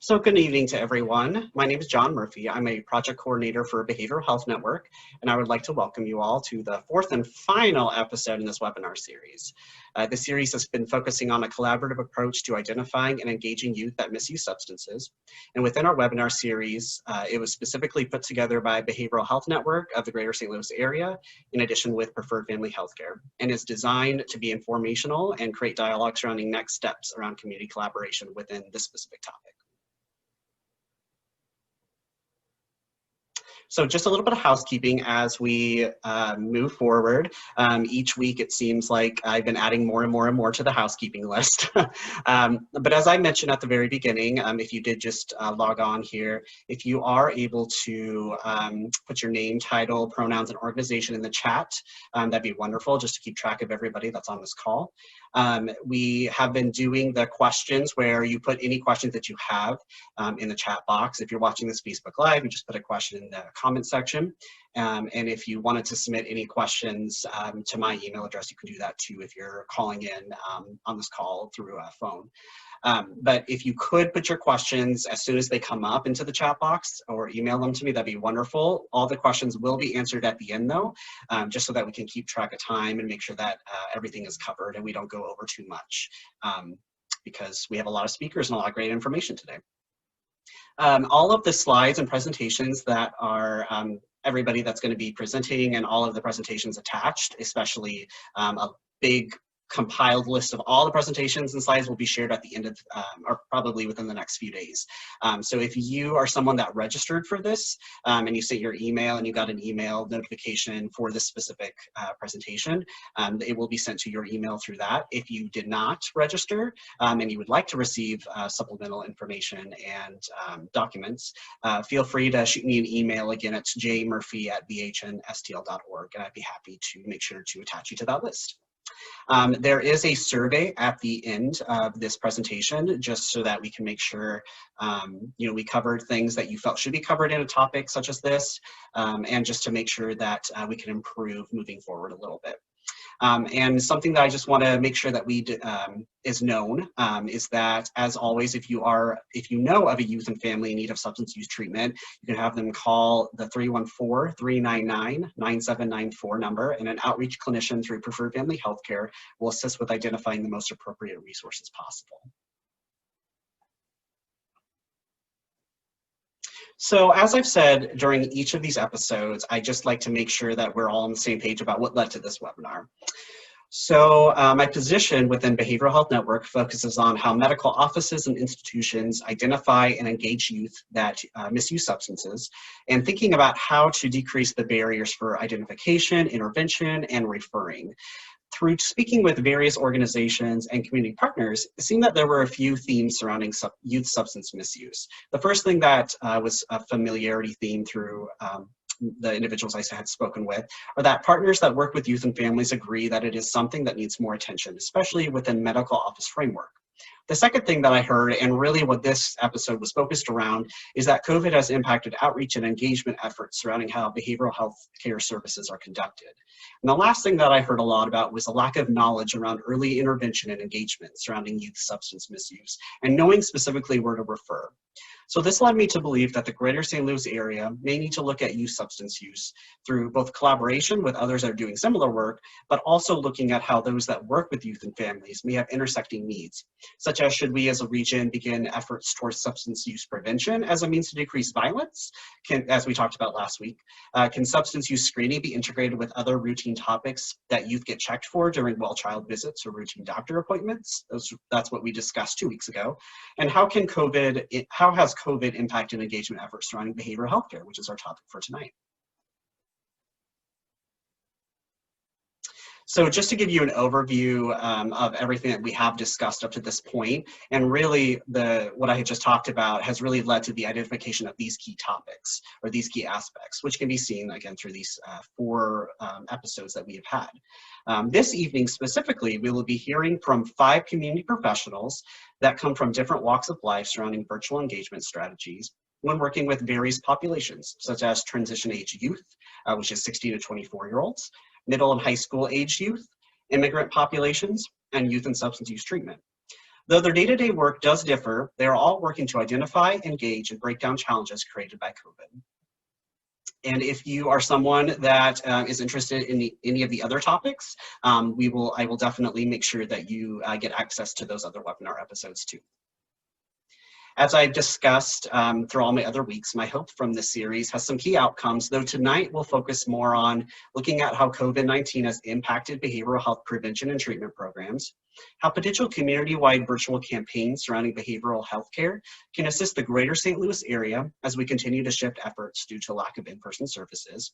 So good evening to everyone. My name is John Murphy. I'm a project coordinator for Behavioral Health Network, and I would like to welcome you all to the fourth and final episode in this webinar series. This series has been focusing on a collaborative approach to identifying and engaging youth that misuse substances. And within our webinar series, it was specifically put together by Behavioral Health Network of the Greater St. Louis area, in addition with Preferred Family Healthcare, and is designed to be informational and create dialogue surrounding next steps around community collaboration within this specific topic. So just a little bit of housekeeping as we move forward. Each week it seems like I've been adding more and more to the housekeeping list. But as I mentioned at the very beginning, if you did just log on here, if you are able to put your name, title, pronouns, and organization in the chat, that'd be wonderful just to keep track of everybody that's on this call. We have been doing the questions where you put any questions that you have in the chat box. If you're watching this Facebook Live, you just put a question in the comment section. And if you wanted to submit any questions to my email address, you can do that too if you're calling in on this call through a phone. But if you could put your questions as soon as they come up into the chat box or email them to me, that'd be wonderful. All the questions will be answered at the end though, just so that we can keep track of time and make sure that everything is covered and we don't go over too much because we have a lot of speakers and a lot of great information today. All of the slides and presentations that are everybody that's going to be presenting and all of the presentations attached, especially a big compiled list of all the presentations and slides will be shared at the end of, or probably within the next few days. So if you are someone that registered for this and you sent your email and you got an email notification for this specific presentation, it will be sent to your email through that. If you did not register and you would like to receive supplemental information and documents, feel free to shoot me an email. Again, it's jmurphy@bhnstl.org, and I'd be happy to make sure to attach you to that list. There is a survey at the end of this presentation, just so that we can make sure we covered things that you felt should be covered in a topic such as this, and just to make sure that we can improve moving forward a little bit. And something that I just want to make sure that is known is that, as always, if you know of a youth and family in need of substance use treatment, you can have them call the 314-399-9794 number, and an outreach clinician through Preferred Family Healthcare will assist with identifying the most appropriate resources possible. So as I've said during each of these episodes, I just like to make sure that we're all on the same page about what led to this webinar. So my position within Behavioral Health Network focuses on how medical offices and institutions identify and engage youth that misuse substances, and thinking about how to decrease the barriers for identification, intervention, and referring. Through speaking with various organizations and community partners, it seemed that there were a few themes surrounding youth substance misuse. The first thing that was a familiarity theme through the individuals I had spoken with are that partners that work with youth and families agree that it is something that needs more attention, especially within medical office framework. The second thing that I heard, and really what this episode was focused around, is that COVID has impacted outreach and engagement efforts surrounding how behavioral health care services are conducted. And the last thing that I heard a lot about was a lack of knowledge around early intervention and engagement surrounding youth substance misuse, and knowing specifically where to refer. So this led me to believe that the Greater St. Louis area may need to look at youth substance use through both collaboration with others that are doing similar work, but also looking at how those that work with youth and families may have intersecting needs, such as should we as a region begin efforts towards substance use prevention as a means to decrease violence, as we talked about last week. Can substance use screening be integrated with other routine topics that youth get checked for during well child visits or routine doctor appointments? That's what we discussed 2 weeks ago. And how has COVID impacted engagement efforts surrounding behavioral health care, which is our topic for tonight. So just to give you an overview of everything that we have discussed up to this point, and really what I had just talked about has really led to the identification of these key topics or these key aspects, which can be seen again through these 4 episodes that we have had. This evening specifically, we will be hearing from 5 community professionals that come from different walks of life surrounding virtual engagement strategies when working with various populations, such as transition age youth, which is 16 to 24-year-olds, middle and high school age youth, immigrant populations, and youth and substance use treatment. Though their day-to-day work does differ, they are all working to identify, engage, and break down challenges created by COVID. And if you are someone that is interested in any of the other topics, I will definitely make sure that you get access to those other webinar episodes too. As I've discussed through all my other weeks, my hope from this series has some key outcomes, though tonight we'll focus more on looking at how COVID-19 has impacted behavioral health prevention and treatment programs, how potential community-wide virtual campaigns surrounding behavioral health care can assist the greater St. Louis area as we continue to shift efforts due to lack of in-person services,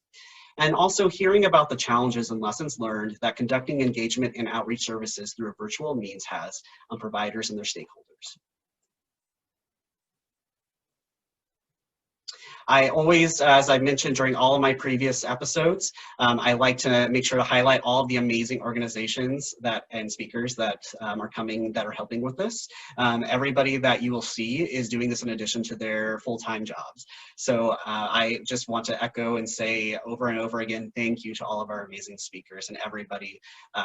and also hearing about the challenges and lessons learned that conducting engagement and outreach services through a virtual means has on providers and their stakeholders. I always, as I mentioned during all of my previous episodes, I like to make sure to highlight all of the amazing organizations and speakers that are coming, that are helping with this. Everybody that you will see is doing this in addition to their full-time jobs. So I just want to echo and say over and over again, thank you to all of our amazing speakers and everybody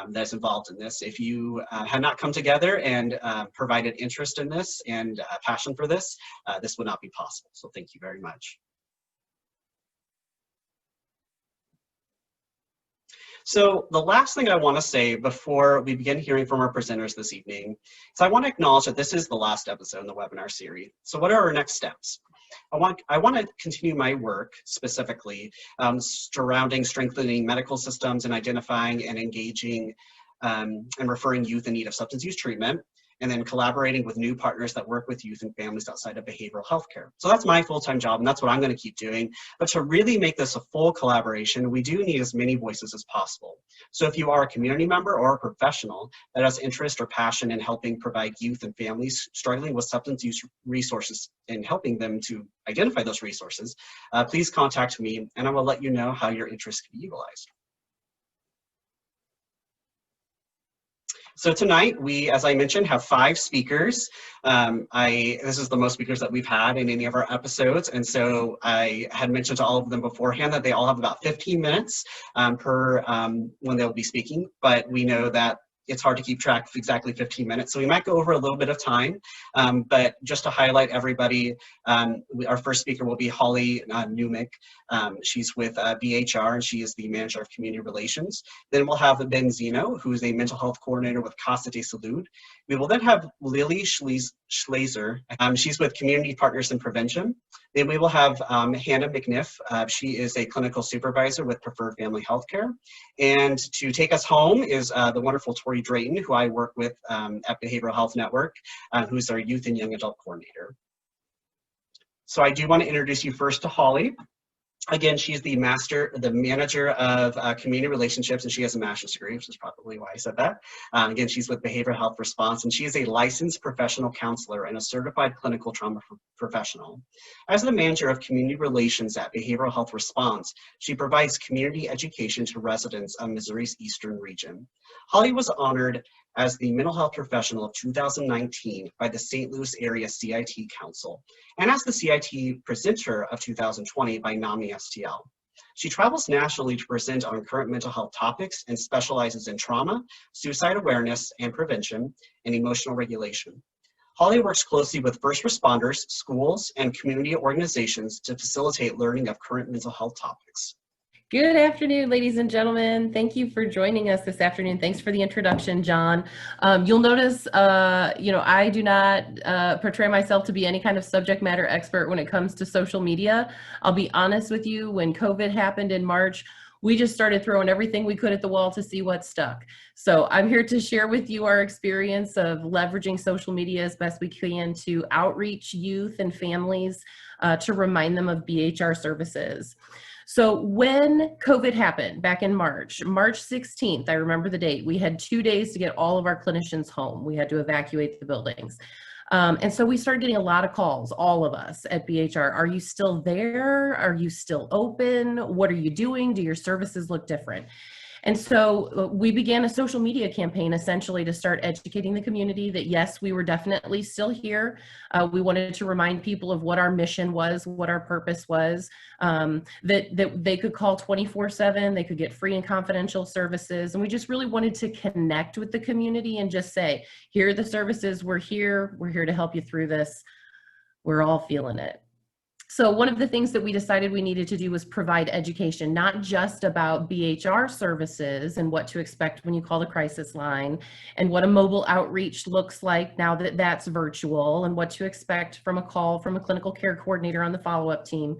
that's involved in this. If you had not come together and provided interest in this and passion for this, this would not be possible. So thank you very much. So the last thing I want to say before we begin hearing from our presenters this evening is I want to acknowledge that this is the last episode in the webinar series. So what are our next steps? I want to continue my work specifically surrounding strengthening medical systems and identifying and engaging and referring youth in need of substance use treatment, and then collaborating with new partners that work with youth and families outside of behavioral health care. So that's my full-time job, and that's what I'm going to keep doing. But to really make this a full collaboration, we do need as many voices as possible. So if you are a community member or a professional that has interest or passion in helping provide youth and families struggling with substance use resources and helping them to identify those resources, please contact me, and I will let you know how your interest can be utilized. So tonight, we, as I mentioned, have 5 speakers. This is the most speakers that we've had in any of our episodes, and so I had mentioned to all of them beforehand that they all have about 15 minutes per when they'll be speaking, but we know that it's hard to keep track of exactly 15 minutes, so we might go over a little bit of time, but just to highlight everybody, our first speaker will be Holly Nemec. She's with BHR, and she is the Manager of Community Relations. Then we'll have Zeno, who is a Mental Health Coordinator with Casa de Salud. We will then have Lili Schliesser. She's with Community Partners in Prevention. Then we will have Hannah McNiff. She is a Clinical Supervisor with Preferred Family Healthcare. And to take us home is the wonderful Tory Drayton, who I work with at Behavioral Health Network, who's our Youth and Young Adult Coordinator. So I do want to introduce you first to Holly. Again, she's the manager of community relationships, and she has a master's degree, which is probably why I said that. Again, she's with Behavioral Health Response, and she is a licensed professional counselor and a certified clinical trauma professional. As the manager of community relations at Behavioral Health Response, she provides community education to residents of Missouri's Eastern region. Holly was honored as the Mental Health Professional of 2019 by the St. Louis Area CIT Council, and as the CIT Presenter of 2020 by NAMI STL. She travels nationally to present on current mental health topics and specializes in trauma, suicide awareness and prevention, and emotional regulation. Holly works closely with first responders, schools, and community organizations to facilitate learning of current mental health topics. Good afternoon, ladies and gentlemen. Thank you for joining us this afternoon. Thanks for the introduction, John. You'll notice, I do not portray myself to be any kind of subject matter expert when it comes to social media. I'll be honest with you, when COVID happened in March, we just started throwing everything we could at the wall to see what stuck. So I'm here to share with you our experience of leveraging social media as best we can to outreach youth and families to remind them of BHR services. So when COVID happened back in March 16th, I remember the date, we had 2 days to get all of our clinicians home. We had to evacuate the buildings. And so we started getting a lot of calls, all of us at BHR. Are you still there? Are you still open? What are you doing? Do your services look different? And so we began a social media campaign essentially to start educating the community that yes, we were definitely still here. We wanted to remind people of what our mission was, what our purpose was, that they could call 24/7, they could get free and confidential services. And we just really wanted to connect with the community and just say, here are the services, we're here to help you through this. We're all feeling it. So one of the things that we decided we needed to do was provide education, not just about BHR services and what to expect when you call the crisis line and what a mobile outreach looks like now that that's virtual and what to expect from a call from a clinical care coordinator on the follow-up team.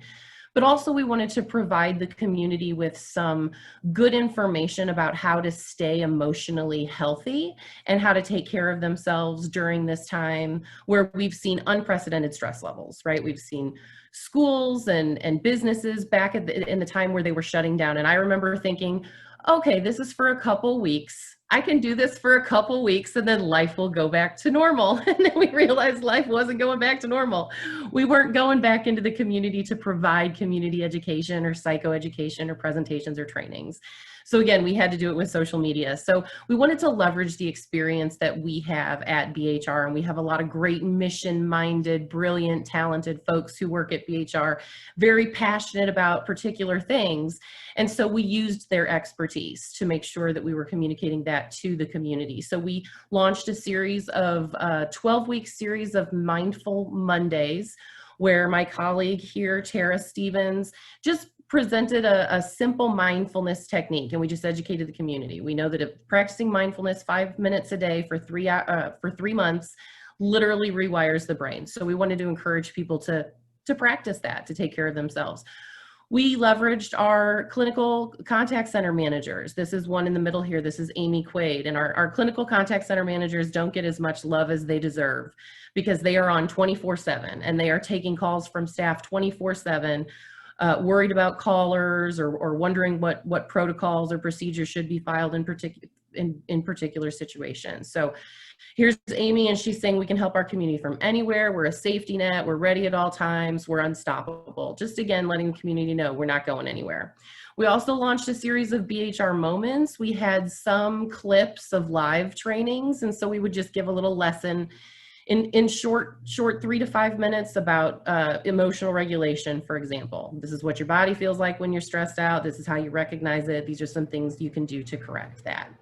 But also we wanted to provide the community with some good information about how to stay emotionally healthy and how to take care of themselves during this time where we've seen unprecedented stress levels, right? We've seen schools and businesses back in the time where they were shutting down. And I remember thinking, okay, this is for a couple weeks. I can do this for a couple weeks and then life will go back to normal. And then we realized life wasn't going back to normal. We weren't going back into the community to provide community education or psychoeducation or presentations or trainings. So again, we had to do it with social media. So we wanted to leverage the experience that we have at BHR, and we have a lot of great mission-minded, brilliant, talented folks who work at BHR, very passionate about particular things. And so we used their expertise to make sure that we were communicating that to the community. So we launched a series of 12-week series of Mindful Mondays, where my colleague here, Tara Stevens, just presented a simple mindfulness technique, and we just educated the community. We know that if practicing mindfulness 5 minutes a day for 3 months literally rewires the brain. So we wanted to encourage people to practice that, to take care of themselves. We leveraged our clinical contact center managers. This is one in the middle here. This is Amy Quaid. And our clinical contact center managers don't get as much love as they deserve because they are on 24/7 and they are taking calls from staff 24/7, worried about callers or wondering what protocols or procedures should be filed in particular situations. So here's Amy, and she's saying we can help our community from anywhere. We're a safety net. We're ready at all times. We're unstoppable. Just again, letting the community know we're not going anywhere. We also launched a series of BHR moments. We had some clips of live trainings, and so we would just give a little lesson in short 3 to 5 minutes about emotional regulation, for example. This is what your body feels like when you're stressed out. This is how you recognize it. These are some things you can do to correct that.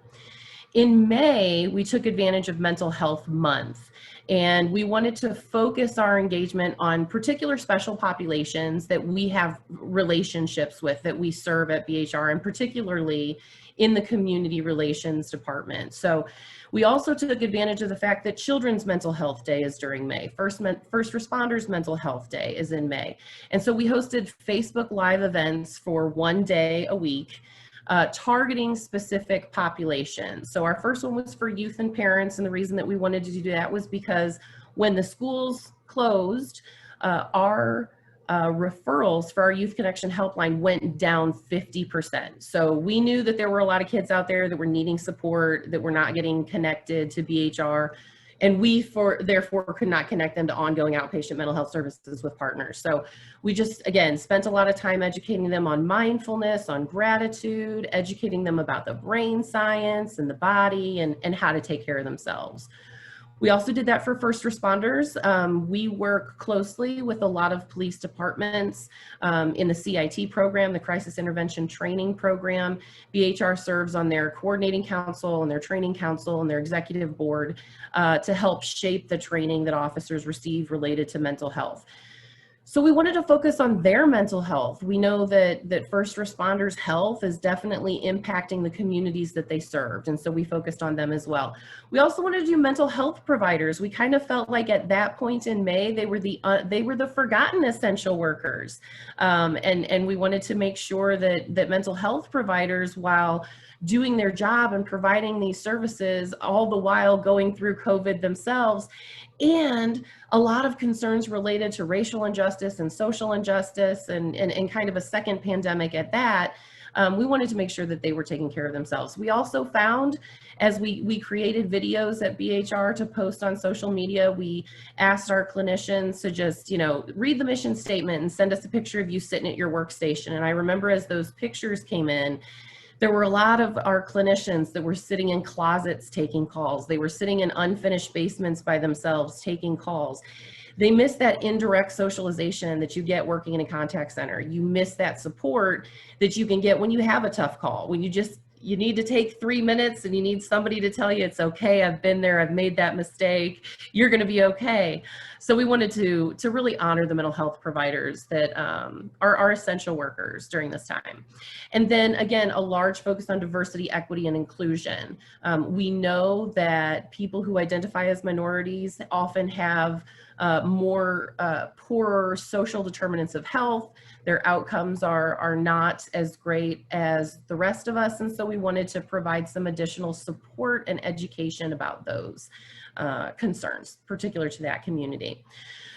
In May, we took advantage of Mental Health Month, and we wanted to focus our engagement on particular special populations that we have relationships with, that we serve at BHR, and particularly in the Community Relations Department. So we also took advantage of the fact that Children's Mental Health Day is during May. First Responders Mental Health Day is in May. And so we hosted Facebook Live events for 1 day a week, targeting specific populations. So our first one was for youth and parents, and the reason that we wanted to do that was because when the schools closed, our referrals for our Youth Connection helpline went down 50%. So we knew that there were a lot of kids out there that were needing support, that were not getting connected to BHR, and we therefore could not connect them to ongoing outpatient mental health services with partners. So we just, again, spent a lot of time educating them on mindfulness, on gratitude, educating them about the brain science and the body and how to take care of themselves. We also did that for first responders. We work closely with a lot of police departments in the CIT program, the Crisis Intervention Training Program. BHR serves on their coordinating council and their training council and their executive board to help shape the training that officers receive related to mental health. So we wanted to focus on their mental health. We know that first responders' health is definitely impacting the communities that they served, and so we focused on them as well. We also wanted to do mental health providers. We kind of felt like at that point in May, they were the forgotten essential workers, and we wanted to make sure that mental health providers, while doing their job and providing these services, all the while going through COVID themselves, and a lot of concerns related to racial injustice and social injustice and kind of a second pandemic at that, we wanted to make sure that they were taking care of themselves. We also found, as we created videos at BHR to post on social media, we asked our clinicians to just, read the mission statement and send us a picture of you sitting at your workstation. And I remember as those pictures came in, There were a lot of our clinicians that were sitting in closets taking calls. They were sitting in unfinished basements by themselves taking calls. They miss that indirect socialization that you get working in a contact center. You miss that support that you can get when you have a tough call, when you need to take 3 minutes and you need somebody to tell you it's okay, I've been there, I've made that mistake, you're going to be okay. So we wanted to really honor the mental health providers that are essential workers during this time. And then again, a large focus on diversity, equity, and inclusion. We know that people who identify as minorities often have more poorer social determinants of health. Their outcomes are not as great as the rest of us. And so we wanted to provide some additional support and education about those concerns, particular to that community.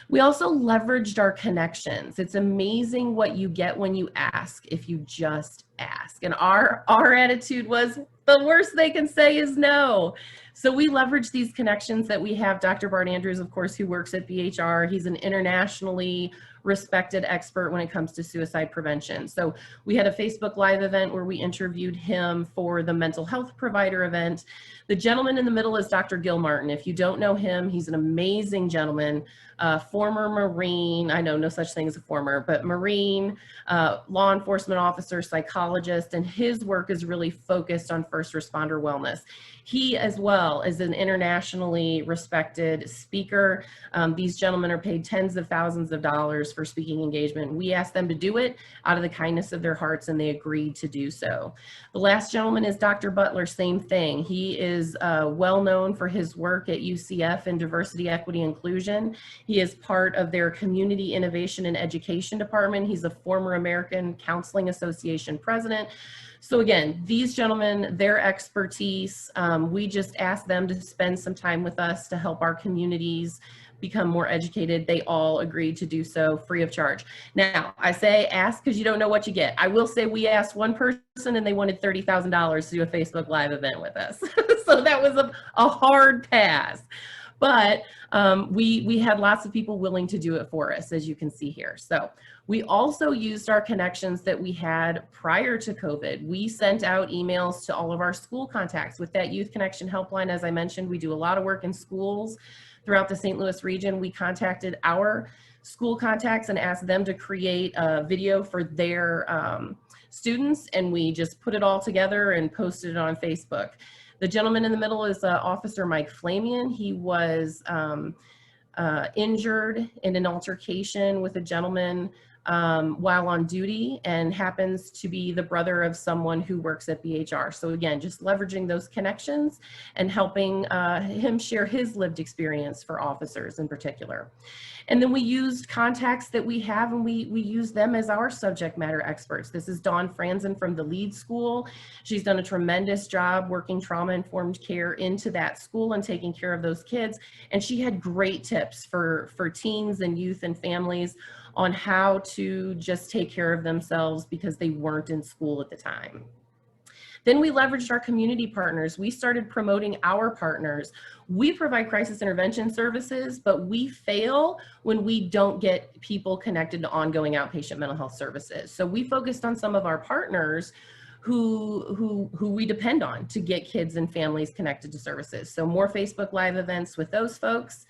We also leveraged our connections. It's amazing what you get when you ask, if you just ask. And our attitude was, the worst they can say is no. So we leveraged these connections that we have. Dr. Bart Andrews, of course, who works at BHR, he's an internationally respected expert when it comes to suicide prevention. So we had a Facebook Live event where we interviewed him for the mental health provider event. The gentleman in the middle is Dr. Gil Martin. If you don't know him, he's an amazing gentleman, former Marine, I know no such thing as a former, but Marine, law enforcement officer, psychologist, and his work is really focused on first responder wellness. He as well is an internationally respected speaker. These gentlemen are paid tens of thousands of dollars for speaking engagement. We asked them to do it out of the kindness of their hearts, and they agreed to do so. The last gentleman is Dr. Butler, same thing. He is well known for his work at UCF in diversity, equity, inclusion. He is part of their Community Innovation and Education Department. He's a former American Counseling Association president. So again, these gentlemen, their expertise, we just asked them to spend some time with us to help our communities become more educated. They all agreed to do so free of charge. Now, I say ask because you don't know what you get. I will say we asked one person and they wanted $30,000 to do a Facebook Live event with us. So that was a hard pass. But we had lots of people willing to do it for us, as you can see here. So we also used our connections that we had prior to COVID. We sent out emails to all of our school contacts with that Youth Connection Helpline. As I mentioned, we do a lot of work in schools throughout the St. Louis region. We contacted our school contacts and asked them to create a video for their students, and we just put it all together and posted it on Facebook. The gentleman in the middle is Officer Mike Flamian. He was injured in an altercation with a gentleman while on duty and happens to be the brother of someone who works at BHR. So again, just leveraging those connections and helping him share his lived experience for officers in particular. And then we used contacts that we have, and we use them as our subject matter experts. This is Dawn Franzen from the Lead School. She's done a tremendous job working trauma-informed care into that school and taking care of those kids. And she had great tips for teens and youth and families on how to just take care of themselves because they weren't in school at the time. Then we leveraged our community partners. We started promoting our partners. We provide crisis intervention services, but we fail when we don't get people connected to ongoing outpatient mental health services. So we focused on some of our partners who we depend on to get kids and families connected to services. So more Facebook Live events with those folks.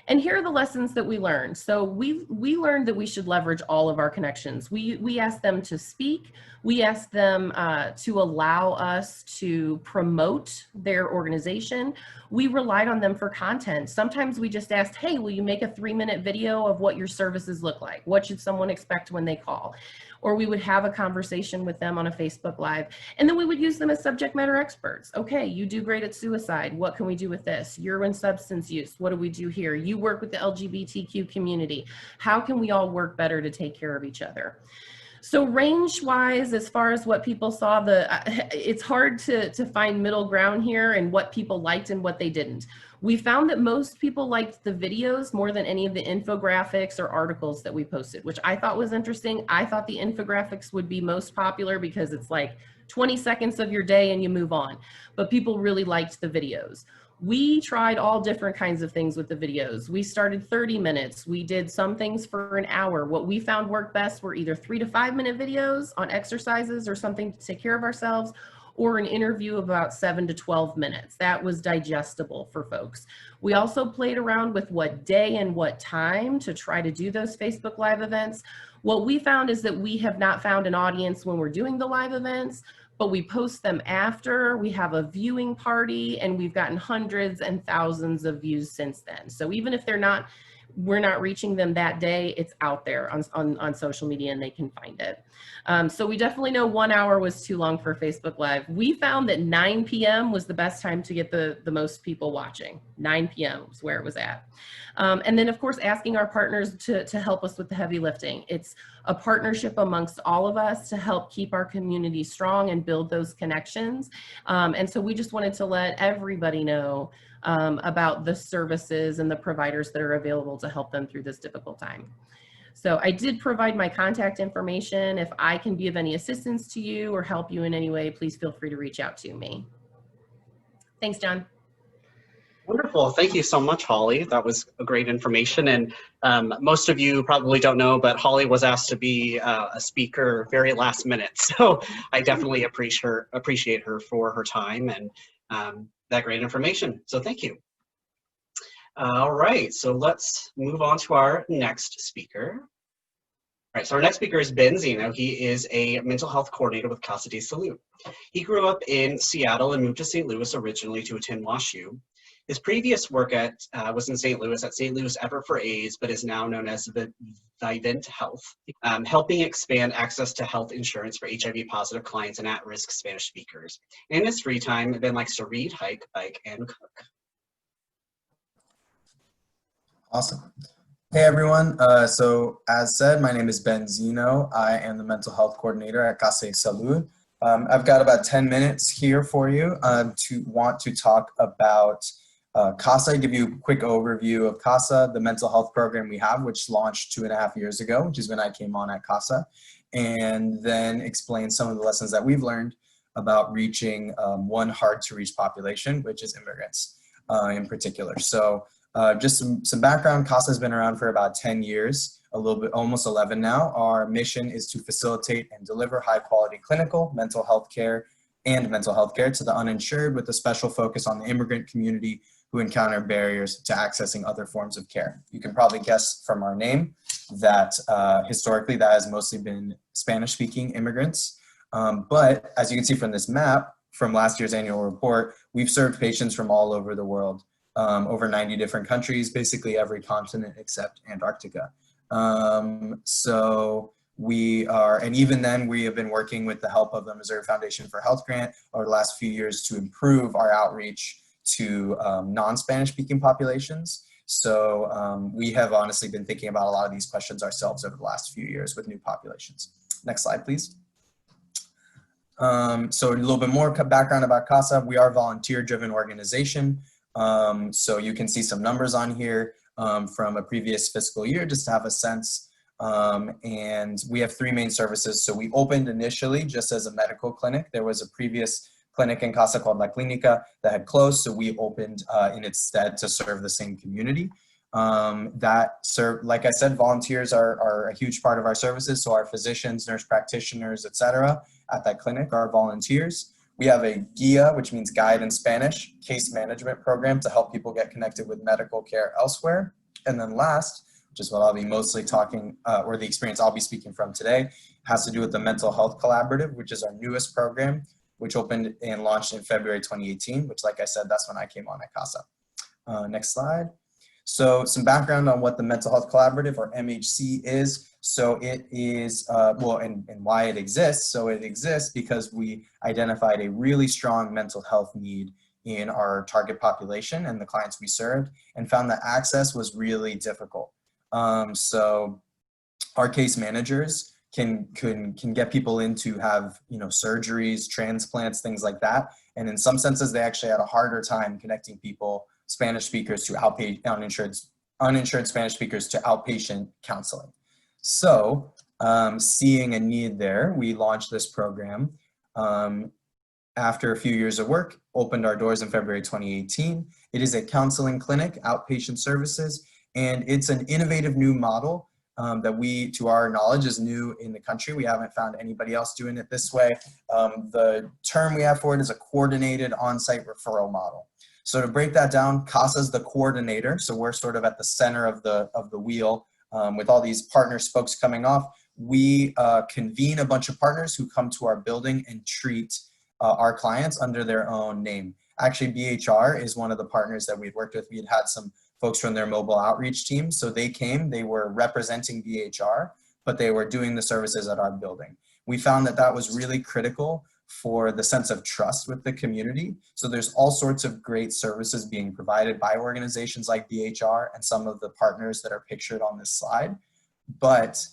And here are the lessons that we learned. So we learned that we should leverage all of our connections. We asked them to speak. We asked them to allow us to promote their organization. We relied on them for content. Sometimes we just asked, hey, will you make a 3-minute video of what your services look like? What should someone expect when they call? Or we would have a conversation with them on a Facebook Live. And then we would use them as subject matter experts. Okay, you do great at suicide. What can we do with this? You're in substance use. What do we do here? You work with the LGBTQ community. How can we all work better to take care of each other? So range-wise, as far as what people saw, it's hard to find middle ground here and what people liked and what they didn't. We found that most people liked the videos more than any of the infographics or articles that we posted, which I thought was interesting. I thought the infographics would be most popular because it's like 20 seconds of your day and you move on. But people really liked the videos. We tried all different kinds of things with the videos. We started 30 minutes. We did some things for an hour. What we found worked best were either 3 to 5 minute videos on exercises or something to take care of ourselves, or an interview of about 7 to 12 minutes. That was digestible for folks. We also played around with what day and what time to try to do those Facebook Live events. What we found is that we have not found an audience when we're doing the live events, but we post them after, we have a viewing party, and we've gotten hundreds and thousands of views since then. So even if we're not reaching them that day, it's out there on social media and they can find it. So we definitely know 1 hour was too long for Facebook Live. We found that 9 p.m. was the best time to get the most people watching. 9 p.m. was where it was at. And then of course, asking our partners to help us with the heavy lifting. It's a partnership amongst all of us to help keep our community strong and build those connections. And so we just wanted to let everybody know about the services and the providers that are available to help them through this difficult time. So I did provide my contact information. If I can be of any assistance to you or help you in any way, please feel free to reach out to me. Thanks, John. Wonderful. Thank you so much, Holly. That was a great information. And most of you probably don't know, but Holly was asked to be a speaker very last minute. So I definitely appreciate her for her time and that great information. So thank you. All right, so let's move on to our next speaker. All right, so our next speaker is Ben Zeno. He is a mental health coordinator with Casa de Salud. He grew up in Seattle and moved to St. Louis originally to attend WashU. His previous work was in St. Louis at St. Louis Effort for AIDS, but is now known as Vivint Health, helping expand access to health insurance for HIV-positive clients and at-risk Spanish speakers. In his free time, Ben likes to read, hike, bike, and cook. Awesome. Hey everyone, so as said, my name is Ben Zeno. I am the mental health coordinator at Casa de Salud. I've got about 10 minutes here for you to talk about Casa, give you a quick overview of Casa, the mental health program we have, which launched 2.5 years ago, which is when I came on at Casa, and then explain some of the lessons that we've learned about reaching one hard to reach population, which is immigrants in particular. So just some background, Casa has been around for about 10 years, a little bit, almost 11 now. Our mission is to facilitate and deliver high quality clinical, mental health care, and mental health care to the uninsured, with a special focus on the immigrant community who encounter barriers to accessing other forms of care. You can probably guess from our name that historically that has mostly been Spanish-speaking immigrants. But as you can see from this map, from last year's annual report, we've served patients from all over the world, over 90 different countries, basically every continent except Antarctica. So we are, and even then we have been working with the help of the Missouri Foundation for Health grant over the last few years to improve our outreach to non-Spanish speaking populations. So we have honestly been thinking about a lot of these questions ourselves over the last few years with new populations. Next slide, please. So a little bit more background about Casa. We are a volunteer-driven organization. So you can see some numbers on here from a previous fiscal year, just to have a sense. And we have 3 main services. So we opened initially just as a medical clinic. There was a previous clinic in Casa called La Clínica that had closed, so we opened in its stead to serve the same community. Like I said, volunteers are a huge part of our services. So our physicians, nurse practitioners, etc. at that clinic are volunteers. We have a GUIA, which means guide in Spanish, case management program to help people get connected with medical care elsewhere. And then last, which is what I'll be mostly talking, or the experience I'll be speaking from today, has to do with the Mental Health Collaborative, which is our newest program, which opened and launched in February 2018, which, like I said, that's when I came on at Casa. Next slide. So some background on what the Mental Health Collaborative, or MHC, is. So it is, and why it exists. So it exists because we identified a really strong mental health need in our target population and the clients we served, and found that access was really difficult. So our case managers can get people in to have, surgeries, transplants, things like that. And in some senses, they actually had a harder time connecting people, Spanish speakers, to uninsured Spanish speakers to outpatient counseling. So seeing a need there, we launched this program. After a few years of work, opened our doors in February 2018. It is a counseling clinic, outpatient services, and it's an innovative new model that we, to our knowledge, is new in the country. We haven't found anybody else doing it this way. The term we have for it is a coordinated on-site referral model. So to break that down, Casa is the coordinator. So we're sort of at the center of the wheel with all these partner spokes coming off. We convene a bunch of partners who come to our building and treat our clients under their own name. Actually, BHR is one of the partners that we'd worked with. We had some folks from their mobile outreach team. So they came, they were representing BHR, but they were doing the services at our building. We found that that was really critical for the sense of trust with the community. So there's all sorts of great services being provided by organizations like BHR and some of the partners that are pictured on this slide, but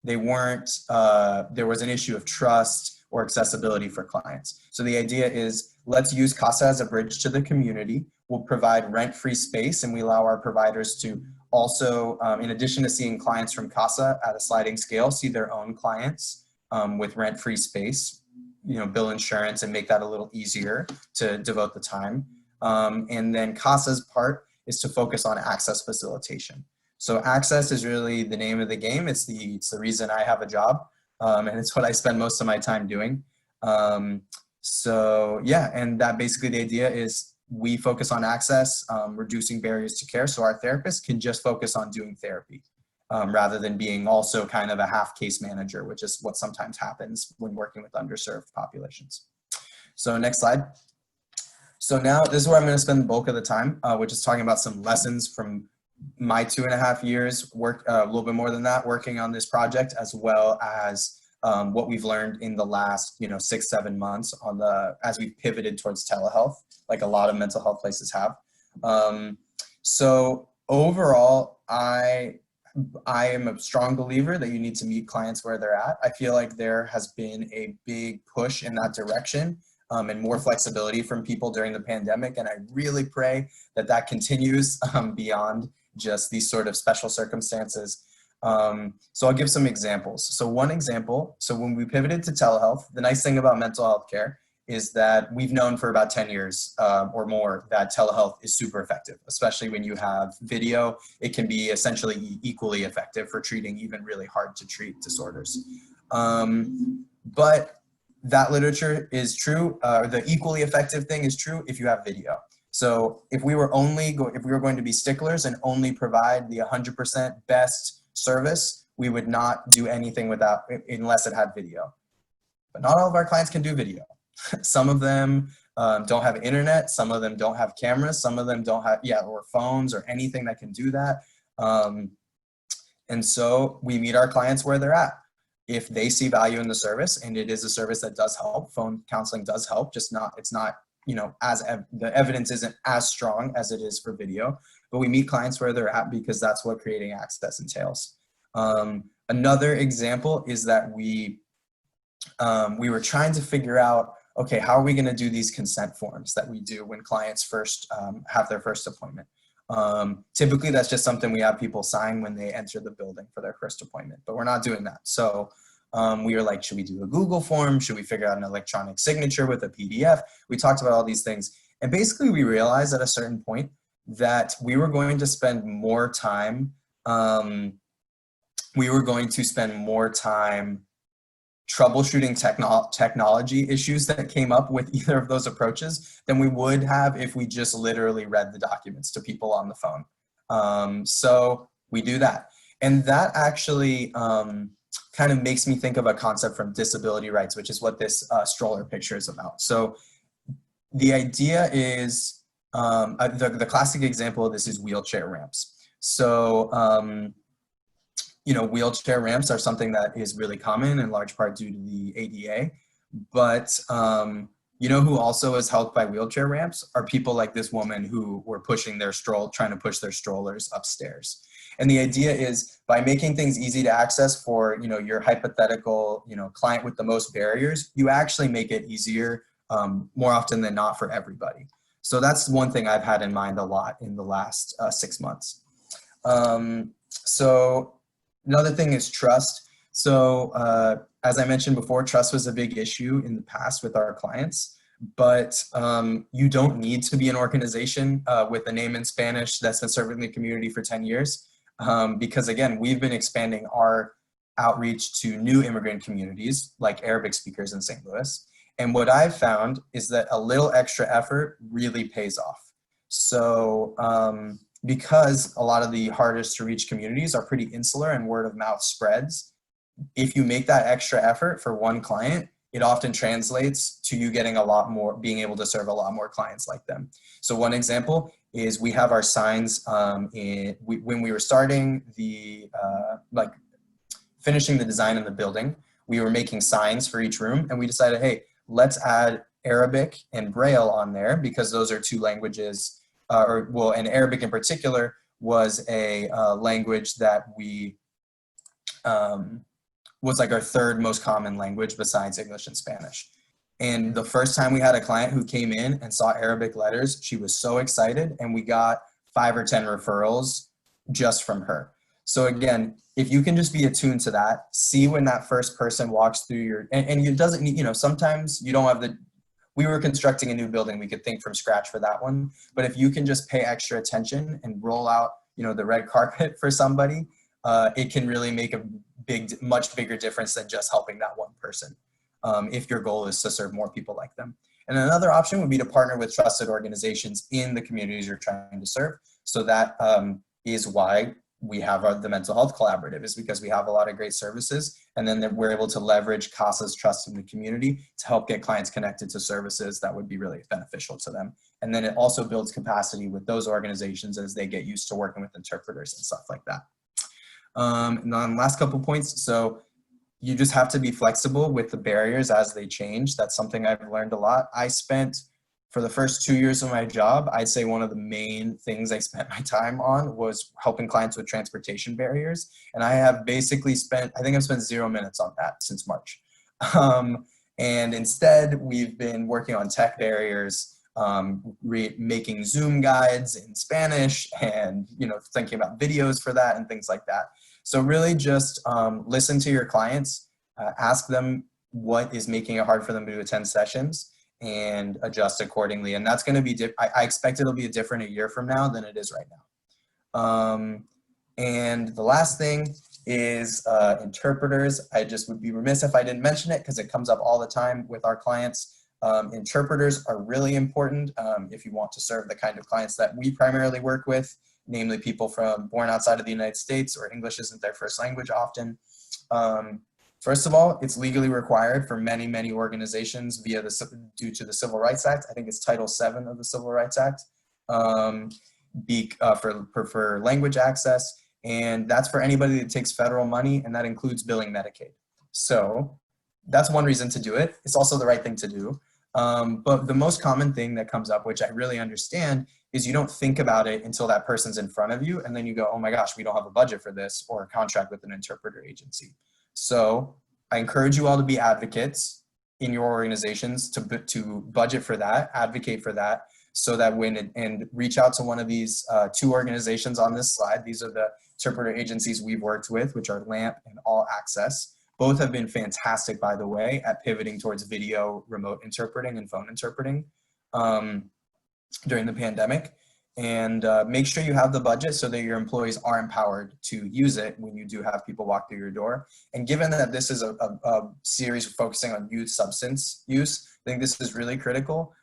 they weren't, there was an issue of trust or accessibility for clients. So the idea is, let's use Casa as a bridge to the community. We'll provide rent-free space, and we allow our providers to also, in addition to seeing clients from Casa at a sliding scale, see their own clients with rent-free space, you know, bill insurance and make that a little easier to devote the time. And then Casa's part is to focus on access facilitation. So access is really the name of the game. It's the reason I have a job, and it's what I spend most of my time doing. So yeah, and that basically the idea is we focus on access, reducing barriers to care, so our therapists can just focus on doing therapy rather than being also kind of a half case manager, which is what sometimes happens when working with underserved populations. So next slide. So now this is where I'm going to spend the bulk of the time, which is talking about some lessons from my 2.5 years, a little bit more than that, working on this project, as well as what we've learned in the last 6-7 months on as we've pivoted towards telehealth, like a lot of mental health places have. So overall, I am a strong believer that you need to meet clients where they're at. I feel like there has been a big push in that direction and more flexibility from people during the pandemic. And I really pray that that continues beyond just these sort of special circumstances. So I'll give some examples. So one example, so when we pivoted to telehealth, the nice thing about mental health care is that we've known for about 10 years or more that telehealth is super effective, especially when you have video. It can be essentially equally effective for treating even really hard to treat disorders. But that literature is true. The equally effective thing is true if you have video. So if we were going to be sticklers and only provide the 100% best service, we would not do anything without unless it had video. But not all of our clients can do video. Some of them don't have internet, some of them don't have cameras, some of them don't have, or phones or anything that can do that. And so we meet our clients where they're at. If they see value in the service, and it is a service that does help, phone counseling does help, just not, it's not, the evidence isn't as strong as it is for video, but we meet clients where they're at because that's what creating access entails. Another example is that we were trying to figure out, okay, how are we going to do these consent forms that we do when clients first have their first appointment? Typically, that's just something we have people sign when they enter the building for their first appointment, but we're not doing that. So we were like, should we do a Google form? Should we figure out an electronic signature with a PDF? We talked about all these things. And basically, we realized at a certain point that we were going to spend more time, troubleshooting technology issues that came up with either of those approaches than we would have if we just literally read the documents to people on the phone. So we do that. And that actually kind of makes me think of a concept from disability rights, which is what this stroller picture is about. So the idea is, the classic example of this is wheelchair ramps. So, wheelchair ramps are something that is really common in large part due to the ADA, but who also is helped by wheelchair ramps are people like this woman who were trying to push their strollers upstairs. And the idea is by making things easy to access for, your hypothetical, client with the most barriers, you actually make it easier more often than not for everybody. So that's one thing I've had in mind a lot in the last 6 months. So another thing is trust. So as I mentioned before, trust was a big issue in the past with our clients, but you don't need to be an organization with a name in Spanish that's been serving the community for 10 years. because again, we've been expanding our outreach to new immigrant communities like Arabic speakers in St. Louis. And what I've found is that a little extra effort really pays off. So because a lot of the hardest to reach communities are pretty insular and word of mouth spreads, if you make that extra effort for one client, it often translates to you getting a lot more, being able to serve a lot more clients like them. So one example is we have our signs when we were starting the, finishing the design in the building, we were making signs for each room, and we decided, hey, let's add Arabic and Braille on there because those are two languages, and Arabic in particular was a language that we, was like our third most common language besides English and Spanish. And the first time we had a client who came in and saw Arabic letters, she was so excited, and we got 5 or 10 referrals just from her. So again, if you can just be attuned to that, see when that first person walks through your, and it doesn't need, sometimes you don't have we were constructing a new building, we could think from scratch for that one. But if you can just pay extra attention and roll out, the red carpet for somebody, it can really make a much bigger difference than just helping that one person. If your goal is to serve more people like them. And another option would be to partner with trusted organizations in the communities you're trying to serve. So that is why we have the mental health collaborative, is because we have a lot of great services, and then we're able to leverage Casa's trust in the community to help get clients connected to services that would be really beneficial to them. And then it also builds capacity with those organizations as they get used to working with interpreters and stuff like that. And then last couple points. So you just have to be flexible with the barriers as they change. That's something I've learned a lot. I spent, for the first 2 years of my job, I'd say one of the main things I spent my time on was helping clients with transportation barriers. And I have basically spent, I think I've spent 0 minutes on that since March. And instead, we've been working on tech barriers, making Zoom guides in Spanish, and thinking about videos for that and things like that. So really just listen to your clients, ask them what is making it hard for them to attend sessions, and adjust accordingly. And that's going to be, I expect it'll be different a year from now than it is right now. And the last thing is interpreters. I just would be remiss if I didn't mention it because it comes up all the time with our clients. Interpreters are really important if you want to serve the kind of clients that we primarily work with, namely people born outside of the United States or English isn't their first language often. First of all, it's legally required for many, many organizations due to the Civil Rights Act. I think it's Title VII of the Civil Rights Act for language access. And that's for anybody that takes federal money, and that includes billing Medicaid. So that's one reason to do it. It's also the right thing to do. But the most common thing that comes up, which I really understand, is you don't think about it until that person's in front of you, and then you go, oh my gosh, we don't have a budget for this or a contract with an interpreter agency. So I encourage you all to be advocates in your organizations to budget for that, advocate for that, so that and reach out to one of these 2 organizations on this slide. These are the interpreter agencies we've worked with, which are LAMP and All Access. Both have been fantastic, by the way, at pivoting towards video remote interpreting and phone interpreting during the pandemic. And make sure you have the budget so that your employees are empowered to use it when you do have people walk through your door. And given that this is a series focusing on youth substance use, I think this is really critical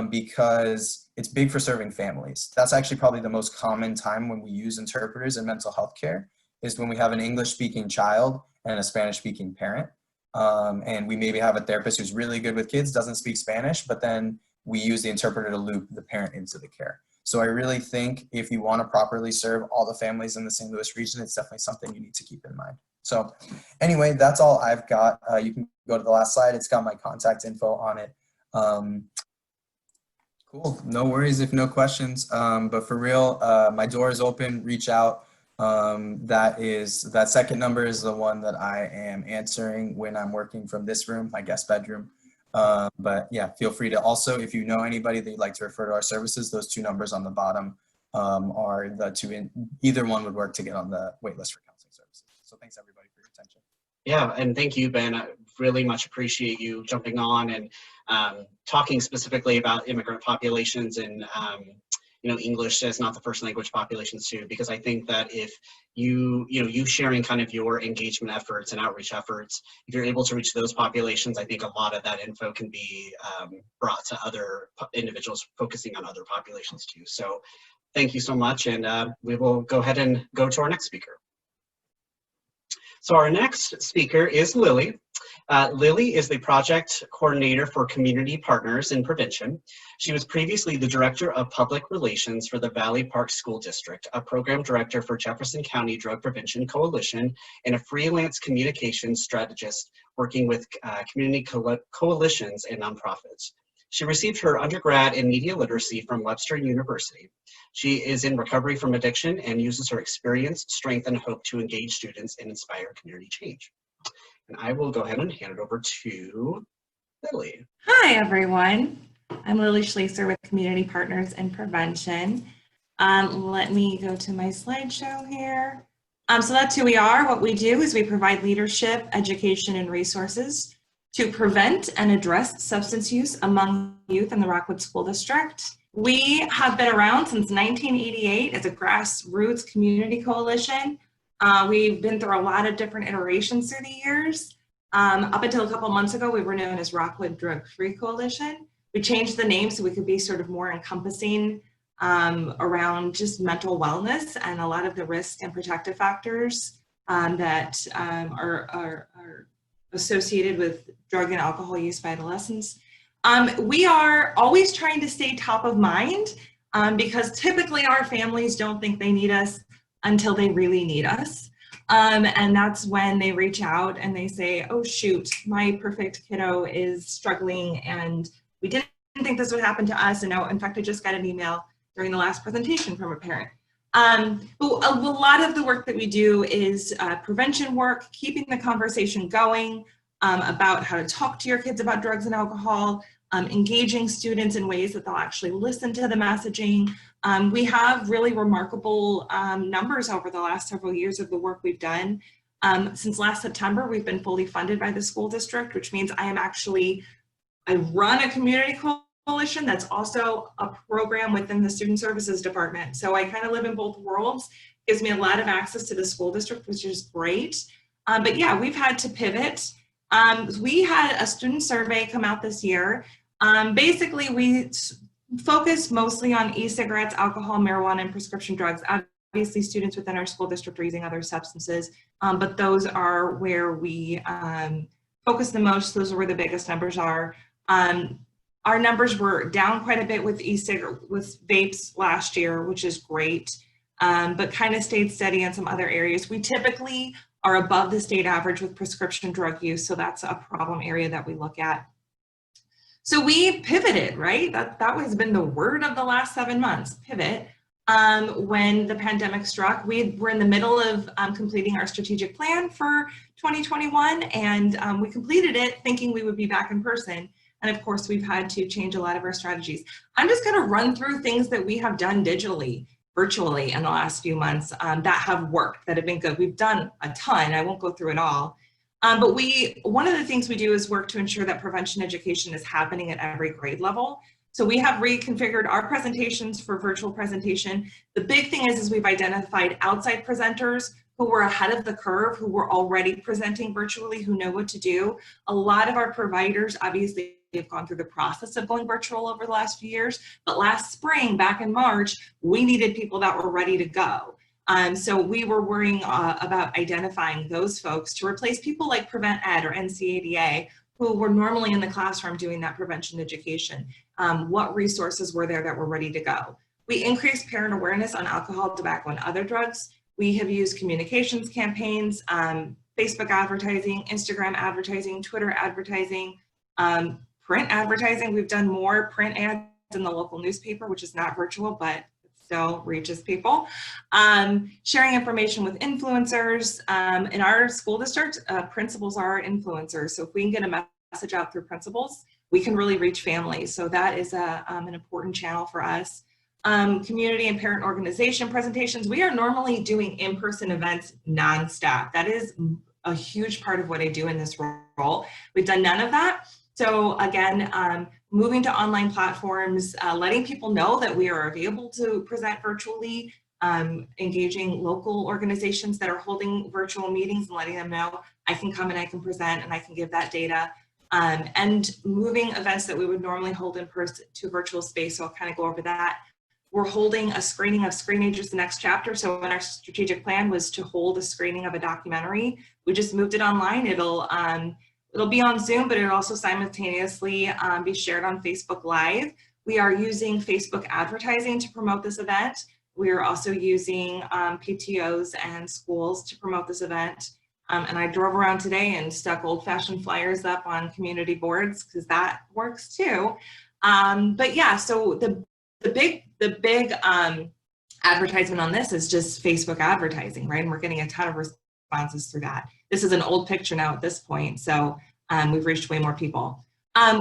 because it's big for serving families. That's actually probably the most common time when we use interpreters in mental health care, is when we have an English-speaking child and a Spanish-speaking parent. And we maybe have a therapist who's really good with kids, doesn't speak Spanish, but then we use the interpreter to loop the parent into the care. So I really think if you want to properly serve all the families in the St. Louis region, it's definitely something you need to keep in mind. So anyway, that's all I've got. You can go to the last slide. It's got my contact info on it. Cool, no worries if no questions. But for real, my door is open, reach out. That second number is the one that I am answering when I'm working from this room, my guest bedroom. But yeah, feel free to also, if you know anybody that you'd like to refer to our services, those 2 numbers on the bottom are the 2, either one would work to get on the wait list for counseling services. So thanks everybody for your attention. Yeah, and thank you, Ben. I really much appreciate you jumping on and talking specifically about immigrant populations and English as not the first language populations too, because I think that if you sharing kind of your engagement efforts and outreach efforts, if you're able to reach those populations, I think a lot of that info can be brought to other individuals focusing on other populations too. So thank you so much, and we will go ahead and go to our next speaker. So our next speaker is Lili. Lili is the project coordinator for community partners in prevention. She was previously the director of public relations for the Valley Park School District, a program director for Jefferson County Drug Prevention Coalition, and a freelance communications strategist working with community coalitions and nonprofits. She received her undergrad in media literacy from Webster University. She is in recovery from addiction and uses her experience, strength, and hope to engage students and inspire community change. And I will go ahead and hand it over to Lili. Hi, everyone. I'm Lili Schliesser with Community Partners in Prevention. Let me go to my slideshow here. So that's who we are. What we do is we provide leadership, education, and resources to prevent and address substance use among youth in the Rockwood School District. We have been around since 1988 as a grassroots community coalition. We've been through a lot of different iterations through the years. Up until a couple months ago, we were known as Rockwood Drug Free Coalition. We changed the name so we could be sort of more encompassing around just mental wellness and a lot of the risk and protective factors that are associated with drug and alcohol use by adolescents. We are always trying to stay top of mind because typically our families don't think they need us until they really need us. And that's when they reach out and they say, oh shoot, my perfect kiddo is struggling and we didn't think this would happen to us. And now, in fact, I just got an email during the last presentation from a parent. But a lot of the work that we do is prevention work, keeping the conversation going about how to talk to your kids about drugs and alcohol, engaging students in ways that they'll actually listen to the messaging. We have really remarkable numbers over the last several years of the work we've done. Since last September, we've been fully funded by the school district, which means I run a community coalition that's also a program within the student services department. So I kind of live in both worlds. It gives me a lot of access to the school district, which is great. But yeah, we've had to pivot. We had a student survey come out this year. Basically, we focus mostly on e-cigarettes, alcohol, marijuana, and prescription drugs. Obviously, students within our school district are using other substances, but those are where we focus the most. Those are where the biggest numbers are. Our numbers were down quite a bit with with vapes last year, which is great, but kind of stayed steady in some other areas. We typically are above the state average with prescription drug use, so that's a problem area that we look at. So we pivoted, right? That has been the word of the last 7 months, pivot. When the pandemic struck, we were in the middle of completing our strategic plan for 2021, and we completed it thinking we would be back in person. And of course, we've had to change a lot of our strategies. I'm just gonna run through things that we have done virtually in the last few months that have worked, that have been good. We've done a ton, I won't go through it all. But one of the things we do is work to ensure that prevention education is happening at every grade level. So we have reconfigured our presentations for virtual presentation. The big thing is we've identified outside presenters who were ahead of the curve, who were already presenting virtually, who know what to do. A lot of our providers obviously have gone through the process of going virtual over the last few years, but last spring, back in March, we needed people that were ready to go. So we were worrying about identifying those folks to replace people like Prevent Ed or NCADA, who were normally in the classroom doing that prevention education. What resources were there that were ready to go? We increased parent awareness on alcohol, tobacco, and other drugs. We have used communications campaigns, Facebook advertising, Instagram advertising, Twitter advertising, print advertising. We've done more print ads in the local newspaper, which is not virtual, but still reaches people. Sharing information with influencers. In our school district, principals are influencers. So if we can get a message out through principals, we can really reach families. So that is an important channel for us. Community and parent organization presentations. We are normally doing in-person events nonstop. That is a huge part of what I do in this role. We've done none of that. So again, moving to online platforms, letting people know that we are available to present virtually, engaging local organizations that are holding virtual meetings and letting them know I can come and I can present and I can give that data, and moving events that we would normally hold in person to virtual space. So I'll kind of go over that. We're holding a screening of Screenagers the Next Chapter. So when our strategic plan was to hold a screening of a documentary, we just moved it online. It'll be on Zoom, but it'll also simultaneously be shared on Facebook Live. We are using Facebook advertising to promote this event. We are also using PTOs and schools to promote this event. And I drove around today and stuck old-fashioned flyers up on community boards because that works too. But yeah, so the big advertisement on this is just Facebook advertising, right? And we're getting a ton of responses through that. This is an old picture now at this point, so we've reached way more people.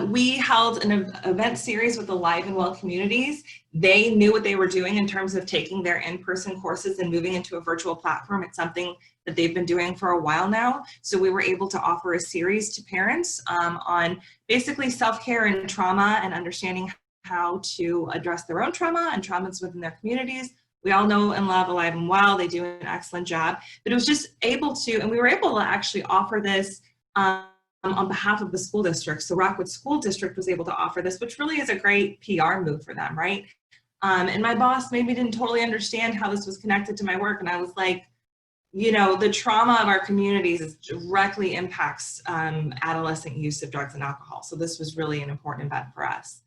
We held an event series with the Live and Well communities. They knew what they were doing in terms of taking their in-person courses and moving into a virtual platform. It's something that they've been doing for a while now. So we were able to offer a series to parents on basically self-care and trauma and understanding how to address their own trauma and traumas within their communities. We all know and love Alive and Well. They do an excellent job, but it was just able to, and we were able to actually offer this on behalf of the school district. So Rockwood School District was able to offer this, which really is a great PR move for them, right? And my boss maybe didn't totally understand how this was connected to my work. And I was like, you know, the trauma of our communities directly impacts adolescent use of drugs and alcohol. So this was really an important event for us.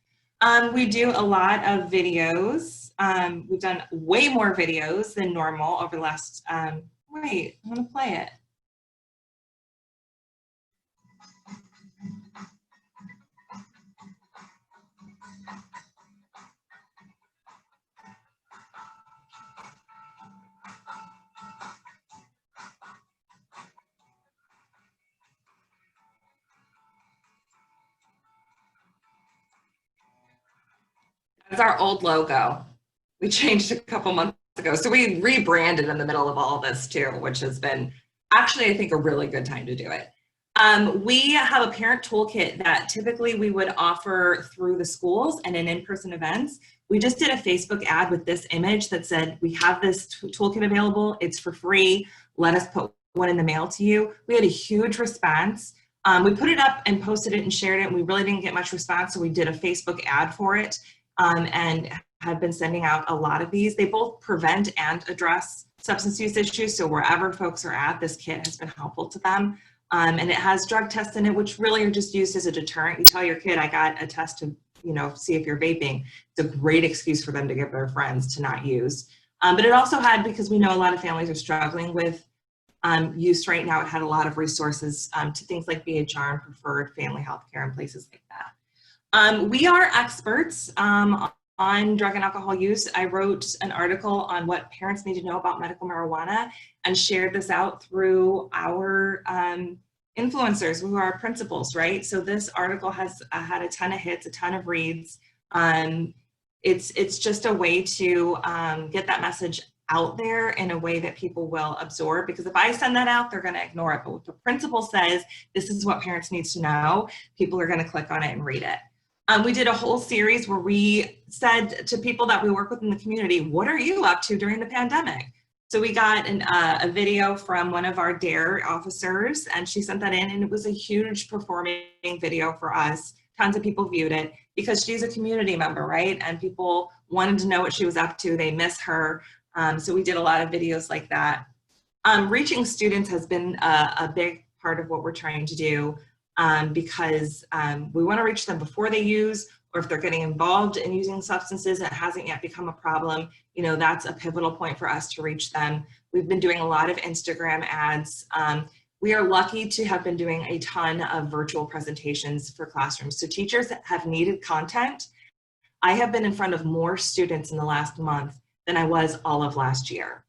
We do a lot of videos. We've done way more videos than normal over the last, wait, I'm gonna play it. That's our old logo. We changed a couple months ago. So we rebranded in the middle of all this too, which has been actually, I think, a really good time to do it. We have a parent toolkit that typically we would offer through the schools and in in-person events. We just did a Facebook ad with this image that said, we have this toolkit available. It's for free. Let us put one in the mail to you. We had a huge response. We put it up and posted it and shared it. And we really didn't get much response. So we did a Facebook ad for it. And have been sending out a lot of these. They both prevent and address substance use issues. So wherever folks are at, this kit has been helpful to them. And it has drug tests in it, which really are just used as a deterrent. You tell your kid, I got a test to, you know, see if you're vaping. It's a great excuse for them to give their friends to not use. But it also had, because we know a lot of families are struggling with use right now, it had a lot of resources to things like BHR and preferred family health care and places like that. We are experts on drug and alcohol use. I wrote an article on what parents need to know about medical marijuana and shared this out through our influencers who are principals, right? So this article has had a ton of hits, a ton of reads. It's just a way to get that message out there in a way that people will absorb, because if I send that out, they're going to ignore it. But if the principal says, this is what parents need to know, people are going to click on it and read it. We did a whole series where we said to people that we work with in the community, what are you up to during the pandemic? So we got a video from one of our DARE officers, and she sent that in, and it was a huge performing video for us. Tons of people viewed it because she's a community member, right? And people wanted to know what she was up to. They miss her. So we did a lot of videos like that. Reaching students has been a big part of what we're trying to do. Because we want to reach them before they use, or if they're getting involved in using substances and it hasn't yet become a problem, you know, that's a pivotal point for us to reach them. We've been doing a lot of Instagram ads. We are lucky to have been doing a ton of virtual presentations for classrooms. So teachers have needed content. I have been in front of more students in the last month than I was all of last year.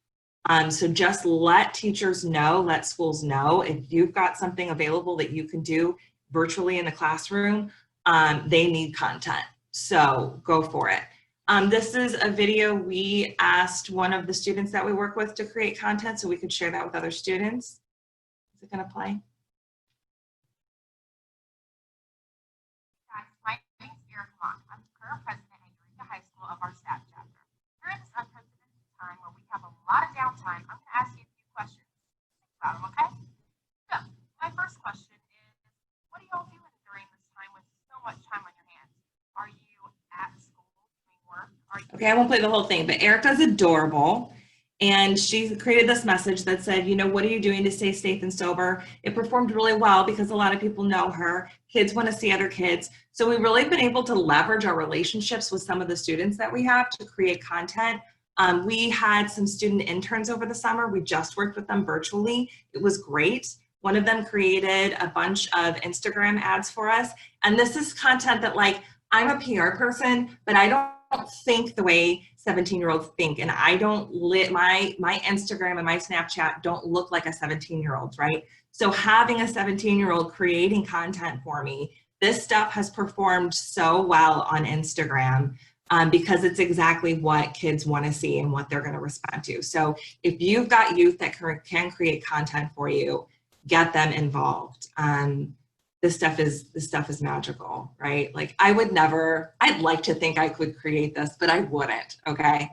So just let teachers know, let schools know, if you've got something available that you can do virtually in the classroom, they need content. So go for it. This is a video we asked one of the students that we work with to create content so we could share that with other students. Is it going to play? My name is Erica. of our staff chapter. During this unprecedented time where we have a lot of downtime, I'm going to ask you a few questions. Think about them, okay? So, my first question is, what are y'all doing during this time with so much time on your hands? Are you at school doing work? Okay, I won't play the whole thing, but Erica's adorable. And she created this message that said, you know, what are you doing to stay safe and sober? It performed really well because a lot of people know her. Kids want to see other kids. So we've really been able to leverage our relationships with some of the students that we have to create content. We had some student interns over the summer. We just worked with them virtually. It was great. One of them created a bunch of Instagram ads for us. And this is content that, like, I'm a PR person, but I don't think the way 17-year-olds think, and I don't my Instagram and my Snapchat don't look like a 17-year-old's, right? So having a 17-year-old creating content for me, this stuff has performed so well on Instagram because it's exactly what kids want to see and what they're going to respond to. So if you've got youth that can create content for you, get them involved. This stuff is magical, right? Like, I'd like to think I could create this, but I wouldn't, okay?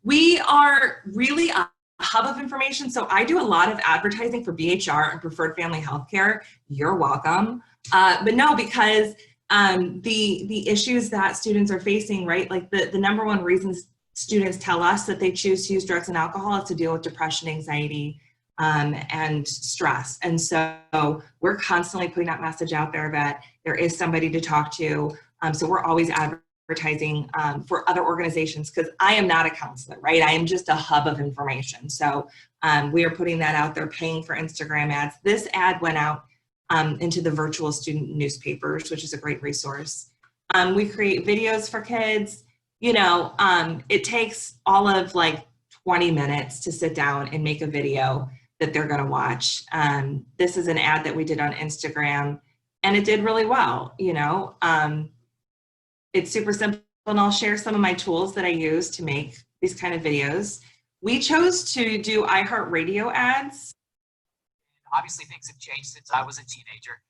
We are really a hub of information. So I do a lot of advertising for BHR and Preferred Family Healthcare. You're welcome. But no, because the issues that students are facing, right? Like the number one reasons students tell us that they choose to use drugs and alcohol is to deal with depression, anxiety, and stress. And so we're constantly putting that message out there that there is somebody to talk to. So we're always advertising for other organizations, because I am not a counselor, right? I am just a hub of information. So we are putting that out there, paying for Instagram ads. This ad went out into the virtual student newspapers, which is a great resource. We create videos for kids. You know, it takes all of like 20 minutes to sit down and make a video that they're going to watch. This is an ad that we did on Instagram, and it did really well. You know, it's super simple, and I'll share some of my tools that I use to make these kind of videos. We chose to do iHeartRadio ads. Obviously, things have changed since I was a teenager,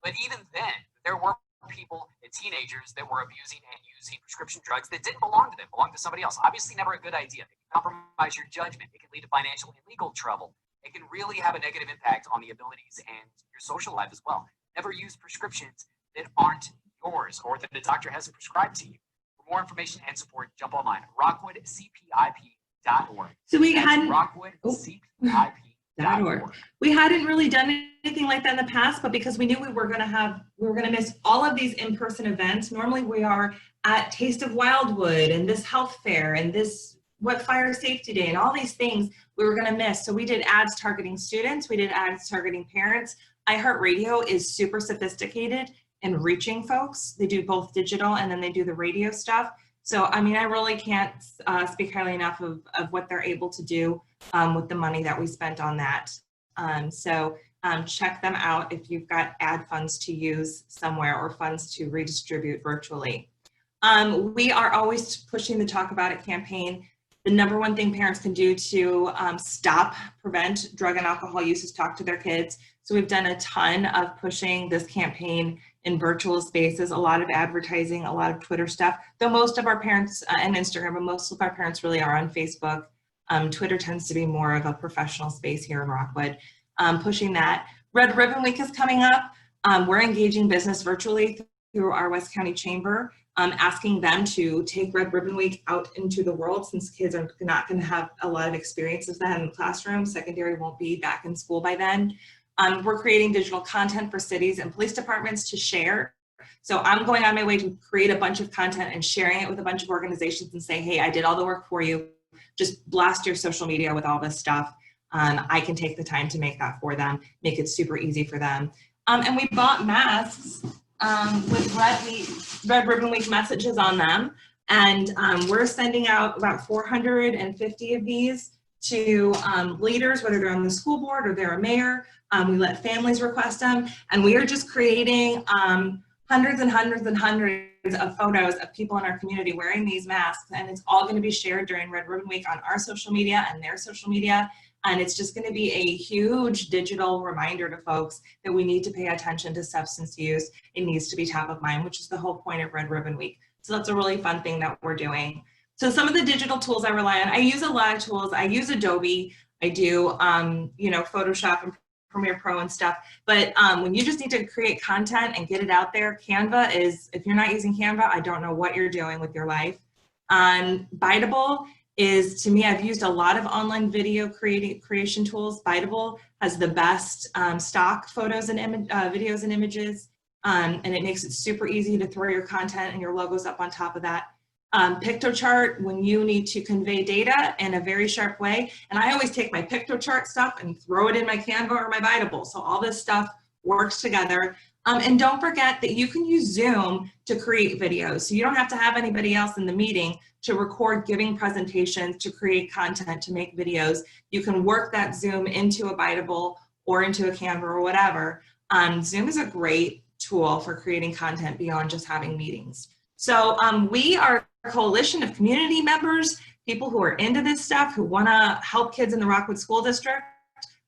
but even then, there were people and teenagers that were abusing and using prescription drugs that didn't belong to them, belonged to somebody else. Obviously, never a good idea. It can compromise your judgment. It can lead to financial and legal trouble. It can really have a negative impact on the abilities and your social life as well. Never use prescriptions that aren't yours or that the doctor hasn't prescribed to you. For more information and support, jump online, rockwoodcpip.org. So we had rockwoodcpip.org. We hadn't really done anything like that in the past, but because we knew we were going to miss all of these in-person events. Normally we are at Taste of Wildwood and this health fair and this Fire Safety Day and all these things we were going to miss. So we did ads targeting students. We did ads targeting parents. iHeartRadio is super sophisticated in reaching folks. They do both digital and then they do the radio stuff. So, I mean, I really can't speak highly enough of what they're able to do with the money that we spent on that. Check them out if you've got ad funds to use somewhere or funds to redistribute virtually. We are always pushing the Talk About It campaign. The number one thing parents can do to prevent drug and alcohol use is talk to their kids. So we've done a ton of pushing this campaign in virtual spaces, a lot of advertising, a lot of Twitter stuff, though most of our parents and Instagram, but most of our parents really are on Facebook. Twitter tends to be more of a professional space here in Rockwood. Pushing that. Red Ribbon Week is coming up. We're engaging business virtually through our West County Chamber, asking them to take Red Ribbon Week out into the world, since kids are not going to have a lot of experiences of that in the classroom. Secondary won't be back in school by then. We're creating digital content for cities and police departments to share. So I'm going on my way to create a bunch of content and sharing it with a bunch of organizations and say, hey, I did all the work for you. Just blast your social media with all this stuff. I can take the time to make that for them, make it super easy for them. And we bought masks with Red Ribbon Week messages on them. And we're sending out about 450 of these to leaders, whether they're on the school board or they're a mayor. We let families request them. And we are just creating hundreds and hundreds and hundreds of photos of people in our community wearing these masks. And it's all going to be shared during Red Ribbon Week on our social media and their social media. And it's just going to be a huge digital reminder to folks that we need to pay attention to substance use. It needs to be top of mind, which is the whole point of Red Ribbon Week. So that's a really fun thing that we're doing. So some of the digital tools I rely on, I use a lot of tools. I use Adobe. I do, you know, Photoshop and Premiere Pro and stuff. But when you just need to create content and get it out there, Canva is, if you're not using Canva, I don't know what you're doing with your life. Biteable is, to me, I've used a lot of online video creation tools. Biteable has the best stock photos and videos and images, and it makes it super easy to throw your content and your logos up on top of that. PictoChart, when you need to convey data in a very sharp way, and I always take my PictoChart stuff and throw it in my Canva or my Biteable, so all this stuff works together. And don't forget that you can use Zoom to create videos, so you don't have to have anybody else in the meeting to record giving presentations, to create content, to make videos. You can work that Zoom into a Biteable or into a Canva or whatever. Zoom is a great tool for creating content beyond just having meetings. So we are a coalition of community members, people who are into this stuff, who want to help kids in the Rockwood School District.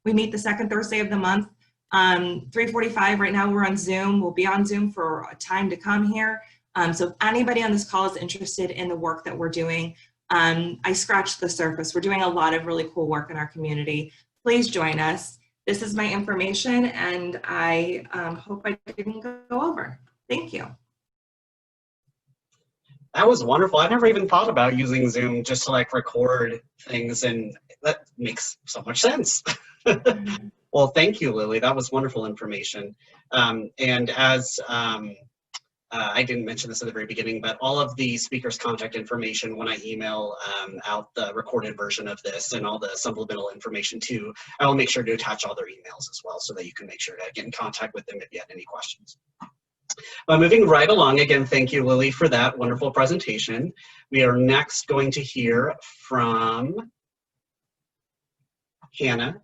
We meet the second Thursday of the month, 3:45. Right now we're on Zoom. We'll be on Zoom for a time to come here. So if anybody on this call is interested in the work that we're doing, I scratched the surface. We're doing a lot of really cool work in our community. Please join us. This is my information, and I hope I didn't go over. Thank you. That was wonderful. I never even thought about using Zoom just to like record things, and that makes so much sense. Well, thank you, Lily. That was wonderful information. And as I didn't mention this at the very beginning, but all of the speakers' contact information, when I email out the recorded version of this and all the supplemental information too, I will make sure to attach all their emails as well so that you can make sure to get in contact with them if you have any questions. Moving right along, again, thank you, Lily, for that wonderful presentation. We are next going to hear from Hannah.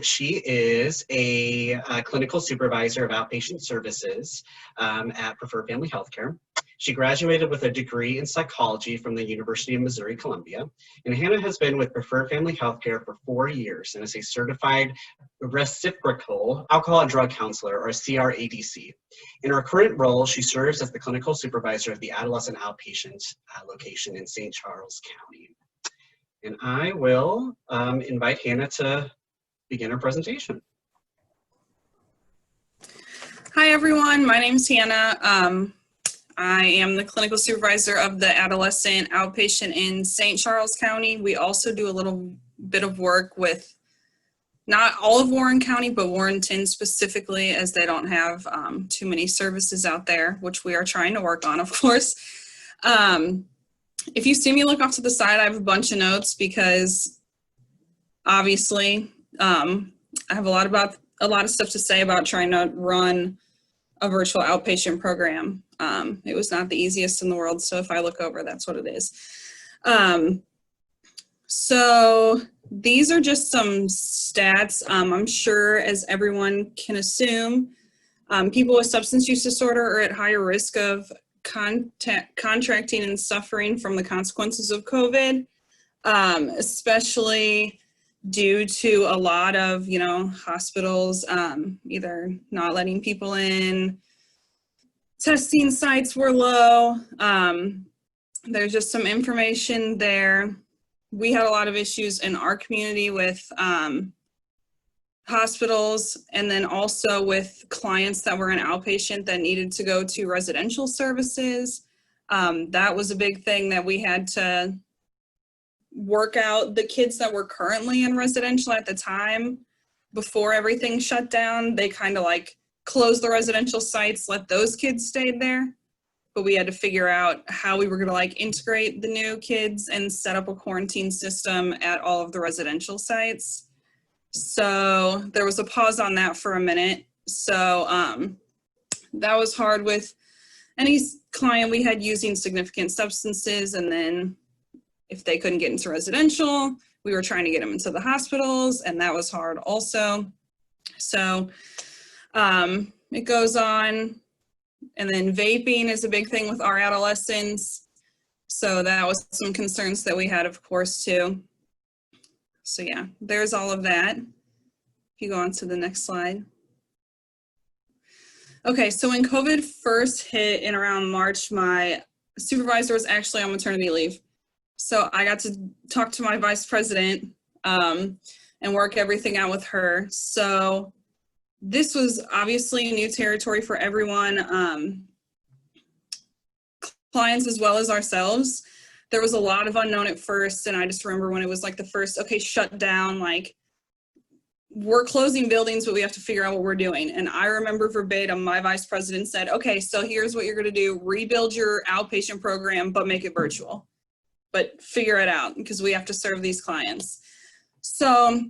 She is a clinical supervisor of outpatient services at Preferred Family Healthcare. She graduated with a degree in psychology from the University of Missouri, Columbia. And Hannah has been with Preferred Family Healthcare for 4 years and is a certified reciprocal alcohol and drug counselor, or CRADC. In her current role, she serves as the clinical supervisor of the adolescent outpatient location in St. Charles County. And I will invite Hannah to begin her presentation. Hi everyone, my name is Hannah. I am the clinical supervisor of the adolescent outpatient in St. Charles County. We also do a little bit of work with not all of Warren County, but Warrenton specifically, as they don't have too many services out there, which we are trying to work on, of course. If you see me look off to the side, I have a bunch of notes because obviously I have a lot of stuff to say about trying to run a virtual outpatient program. It was not the easiest in the world, so if I look over, that's what it is. So these are just some stats. I'm sure, as everyone can assume, people with substance use disorder are at higher risk of contracting and suffering from the consequences of COVID, especially due to a lot of, hospitals either not letting people in, testing sites were low. There's just some information there. We had a lot of issues in our community with hospitals, and then also with clients that were in outpatient that needed to go to residential services. That was a big thing that we had to work out. The kids that were currently in residential at the time, before everything shut down, they kind of like closed the residential sites, let those kids stay there. But we had to figure out how we were going to like integrate the new kids and set up a quarantine system at all of the residential sites. So there was a pause on that for a minute. So that was hard with any client we had using significant substances, and then if they couldn't get into residential, we were trying to get them into the hospitals, and that was hard also. So it goes on. And then vaping is a big thing with our adolescents. So that was some concerns that we had, of course, too. So yeah, there's all of that. If you go on to the next slide. Okay, so when COVID first hit in around March, my supervisor was actually on maternity leave. So I got to talk to my vice president and work everything out with her. So this was obviously new territory for everyone, clients as well as ourselves. There was a lot of unknown at first, and I just remember when it was like the first, okay, shut down, like, we're closing buildings, but we have to figure out what we're doing. And I remember verbatim, my vice president said, okay, so here's what you're gonna do, rebuild your outpatient program, but make it virtual. But figure it out, because we have to serve these clients. So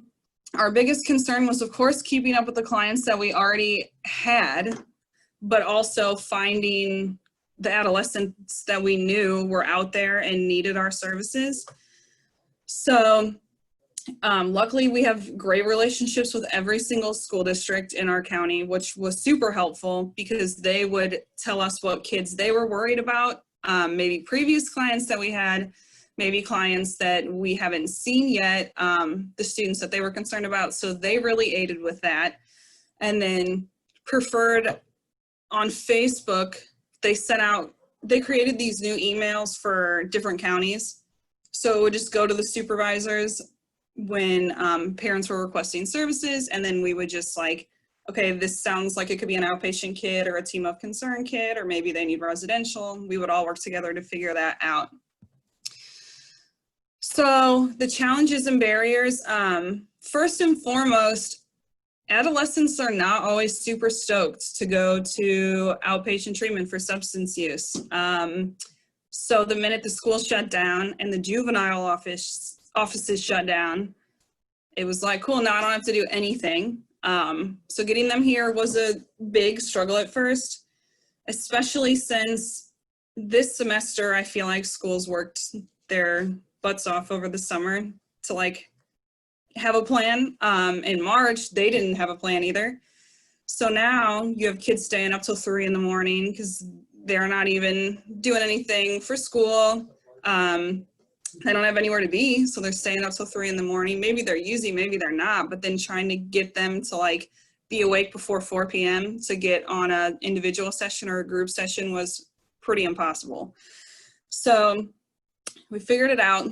our biggest concern was, of course, keeping up with the clients that we already had, but also finding the adolescents that we knew were out there and needed our services. So luckily, we have great relationships with every single school district in our county, which was super helpful because they would tell us what kids they were worried about, maybe previous clients that we had, maybe clients that we haven't seen yet, the students that they were concerned about. So they really aided with that. And then preferred on Facebook, they created these new emails for different counties. So it would just go to the supervisors when parents were requesting services, and then we would just like, okay, this sounds like it could be an outpatient kid or a team of concern kid, or maybe they need residential. We would all work together to figure that out. So the challenges and barriers, first and foremost, adolescents are not always super stoked to go to outpatient treatment for substance use. So the minute the school shut down and the juvenile offices shut down, it was like, cool, now I don't have to do anything. So getting them here was a big struggle at first, especially since this semester, I feel like schools worked their butts off over the summer to like have a plan. In March, they didn't have a plan either. So now you have kids staying up till 3 in the morning because they're not even doing anything for school. They don't have anywhere to be, so they're staying up till 3 in the morning. Maybe they're using, maybe they're not, but then trying to get them to like be awake before 4 p.m. to get on an individual session or a group session was pretty impossible. So we figured it out.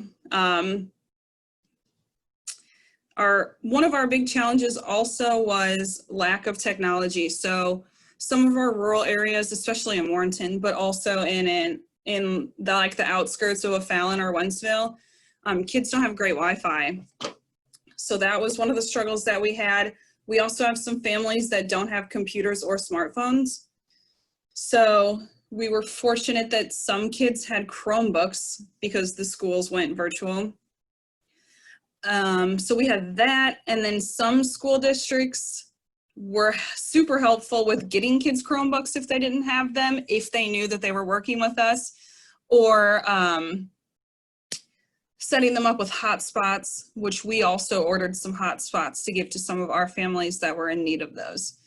One of our big challenges also was lack of technology. So some of our rural areas, especially in Warrenton, but also in the outskirts of O'Fallon or Wentzville, kids don't have great Wi-Fi. So that was one of the struggles that we had. We also have some families that don't have computers or smartphones. So we were fortunate that some kids had Chromebooks because the schools went virtual. So we had that, and then some school districts were super helpful with getting kids Chromebooks if they didn't have them, if they knew that they were working with us, or setting them up with hotspots, which we also ordered some hotspots to give to some of our families that were in need of those.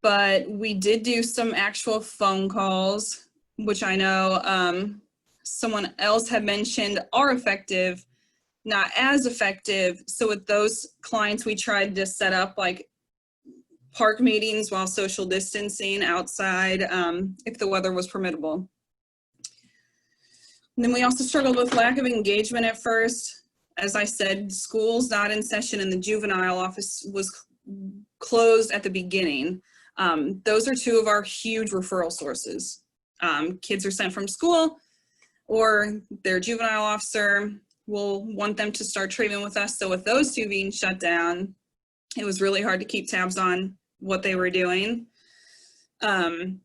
But we did do some actual phone calls, which I know someone else had mentioned are effective, not as effective. So with those clients, we tried to set up like park meetings while social distancing outside if the weather was permissible. And then we also struggled with lack of engagement at first. As I said, school's not in session and the juvenile office was closed at the beginning. Those are two of our huge referral sources. Kids are sent from school, or their juvenile officer will want them to start treatment with us. So with those two being shut down, it was really hard to keep tabs on what they were doing. And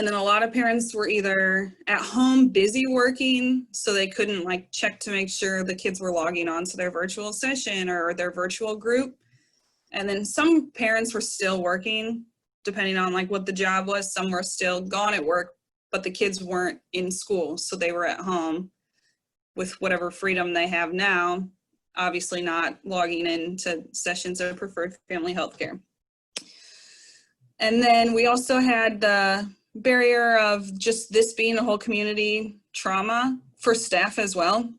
then a lot of parents were either at home busy working, so they couldn't like check to make sure the kids were logging on to their virtual session or their virtual group. And then some parents were still working, depending on like what the job was. Some were still gone at work, but the kids weren't in school, so they were at home with whatever freedom they have now, obviously not logging into sessions of preferred family health care. And then we also had the barrier of just this being a whole community trauma for staff as well.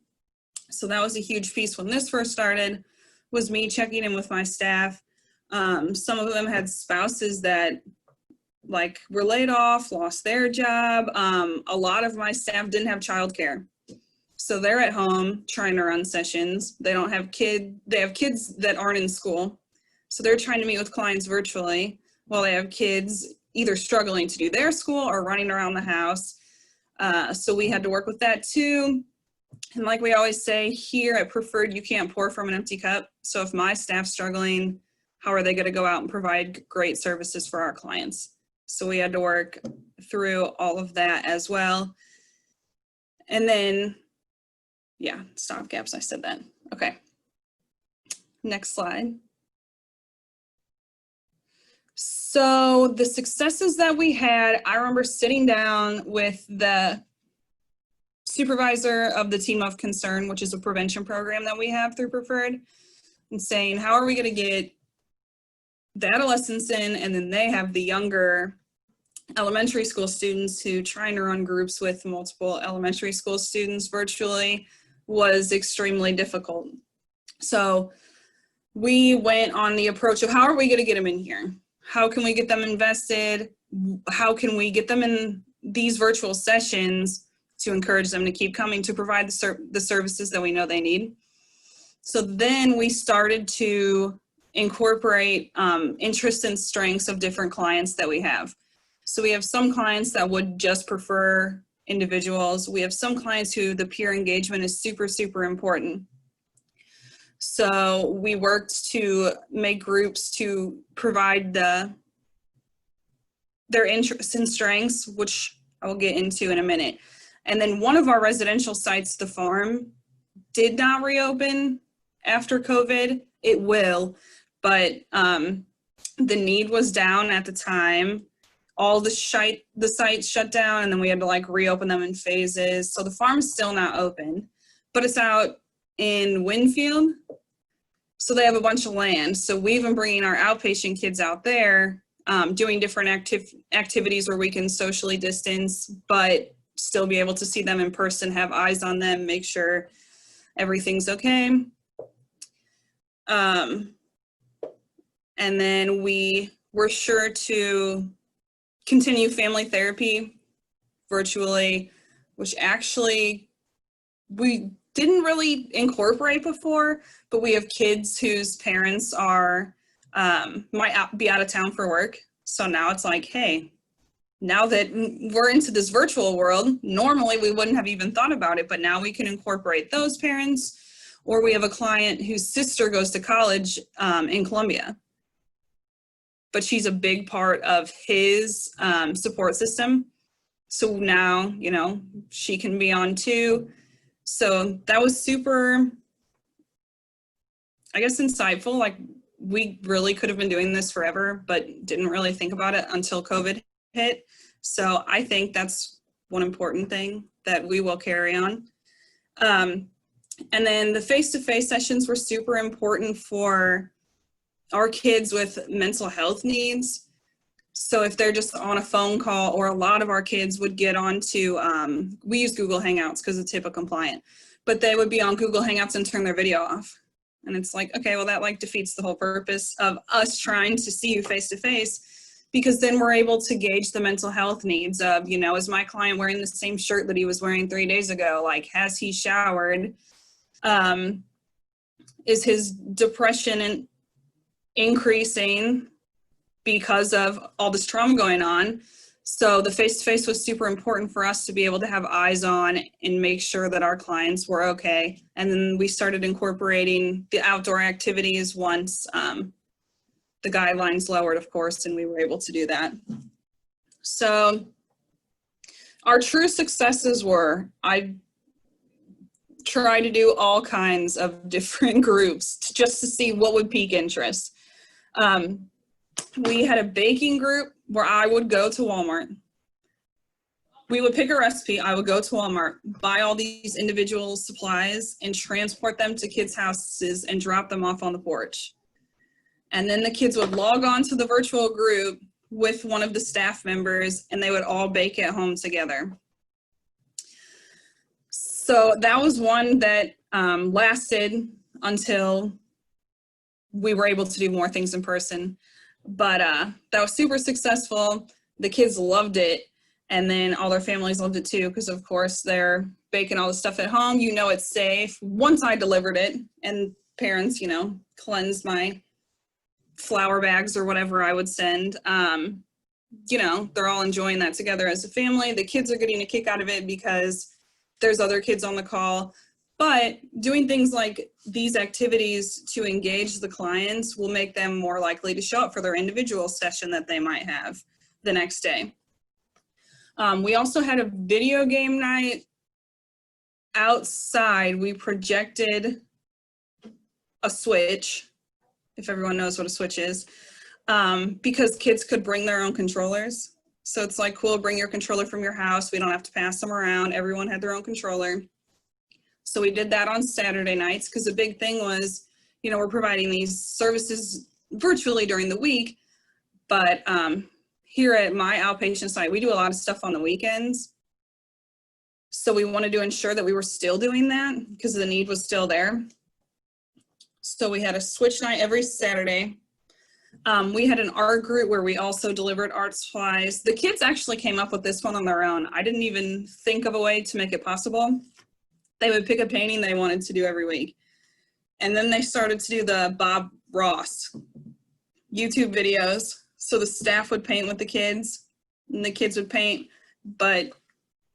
So that was a huge piece when this first started, was me checking in with my staff. Some of them had spouses that like were laid off, lost their job. A lot of my staff didn't have childcare. So they're at home trying to run sessions. They don't have they have kids that aren't in school. So they're trying to meet with clients virtually while they have kids either struggling to do their school or running around the house. So we had to work with that too. And like we always say here at Preferred, you can't pour from an empty cup. So if my staff's struggling, how are they going to go out and provide great services for our clients? So we had to work through all of that as well. And then, yeah, stopgaps, I said that. Okay. Next slide. So the successes that we had, I remember sitting down with the supervisor of the Team of Concern, which is a prevention program that we have through Preferred, and saying, how are we going to get the adolescents in, and then they have the younger elementary school students who trying to run groups with multiple elementary school students virtually was extremely difficult. So we went on the approach of how are we going to get them in here? How can we get them invested? How can we get them in these virtual sessions to encourage them to keep coming to provide the services that we know they need? So then we started to incorporate interests and strengths of different clients that we have. So we have some clients that would just prefer individuals. We have some clients who the peer engagement is super, super important. So we worked to make groups to provide their interests and strengths, which I'll get into in a minute. And then one of our residential sites, the farm, did not reopen after COVID. It will, but the need was down at the time. All the sites shut down, and then we had to like reopen them in phases. So the farm's still not open, but it's out in Winfield. So they have a bunch of land. So we've been bringing our outpatient kids out there, doing different activities where we can socially distance, but still be able to see them in person, have eyes on them, make sure everything's okay. And then we were sure to continue family therapy virtually, which actually we didn't really incorporate before, but we have kids whose parents are might be out of town for work. So now it's like, hey, now that we're into this virtual world, normally we wouldn't have even thought about it, but now we can incorporate those parents. Or we have a client whose sister goes to college in Columbia, but she's a big part of his support system. So now, you know, she can be on too. So that was super, I guess, insightful. Like, we really could have been doing this forever, but didn't really think about it until COVID hit. So I think that's one important thing that we will carry on. And then the face-to-face sessions were super important for our kids with mental health needs. So if they're just on a phone call, or a lot of our kids would get onto, we use Google Hangouts because it's HIPAA compliant, but they would be on Google Hangouts and turn their video off. And it's like, okay, well, that like defeats the whole purpose of us trying to see you face-to-face, because then we're able to gauge the mental health needs of, you know, is my client wearing the same shirt that he was wearing 3 days ago? Like, has he showered? Is his depression increasing because of all this trauma going on? So the face-to-face was super important for us to be able to have eyes on and make sure that our clients were okay. And then we started incorporating the outdoor activities once the guidelines lowered, of course, and we were able to do that. So our true successes were, I try to do all kinds of different groups just to see what would pique interest. We had a baking group where I would go to Walmart. We would pick a recipe. I would go to Walmart, buy all these individual supplies, and transport them to kids' houses and drop them off on the porch. And then the kids would log on to the virtual group with one of the staff members, and they would all bake at home together. So that was one that lasted until we were able to do more things in person. But that was super successful. the kids loved it. And then all their families loved it too, because of course they're baking all the stuff at home. You know it's safe. Once I delivered it, and parents, you know, cleansed my flour bags or whatever I would send. You know, they're all enjoying that together as a family. The kids are getting a kick out of it because there's other kids on the call. But doing things like these activities to engage the clients will make them more likely to show up for their individual session that they might have the next day. We also had a video game night outside. We projected a Switch, if everyone knows what a Switch is, because kids could bring their own controllers. So it's like, cool, bring your controller from your house. We don't have to pass them around. Everyone had their own controller. So we did that on Saturday nights, because the big thing was, you know, we're providing these services virtually during the week, but here at my outpatient site, we do a lot of stuff on the weekends. So we wanted to ensure that we were still doing that because the need was still there. So we had a Switch night every Saturday. We had an art group where we also delivered art supplies. The kids actually came up with this one on their own. I didn't even think of a way to make it possible. They would pick a painting they wanted to do every week. And then they started to do the Bob Ross YouTube videos. So the staff would paint with the kids and the kids would paint, but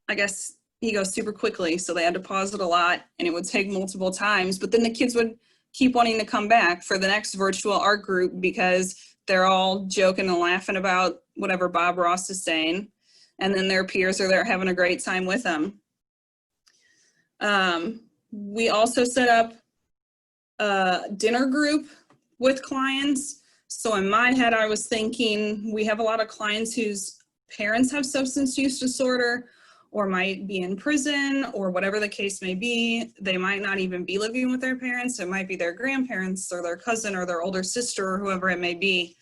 I guess he goes super quickly. So they had to pause it a lot and it would take multiple times, but then the kids would keep wanting to come back for the next virtual art group because they're all joking and laughing about whatever Bob Ross is saying. And then their peers are there having a great time with them. We also set up a dinner group with clients. So in my head, I was thinking we have a lot of clients whose parents have substance use disorder or might be in prison or whatever the case may be. They might not even be living with their parents. It might be their grandparents or their cousin or their older sister or whoever it may be.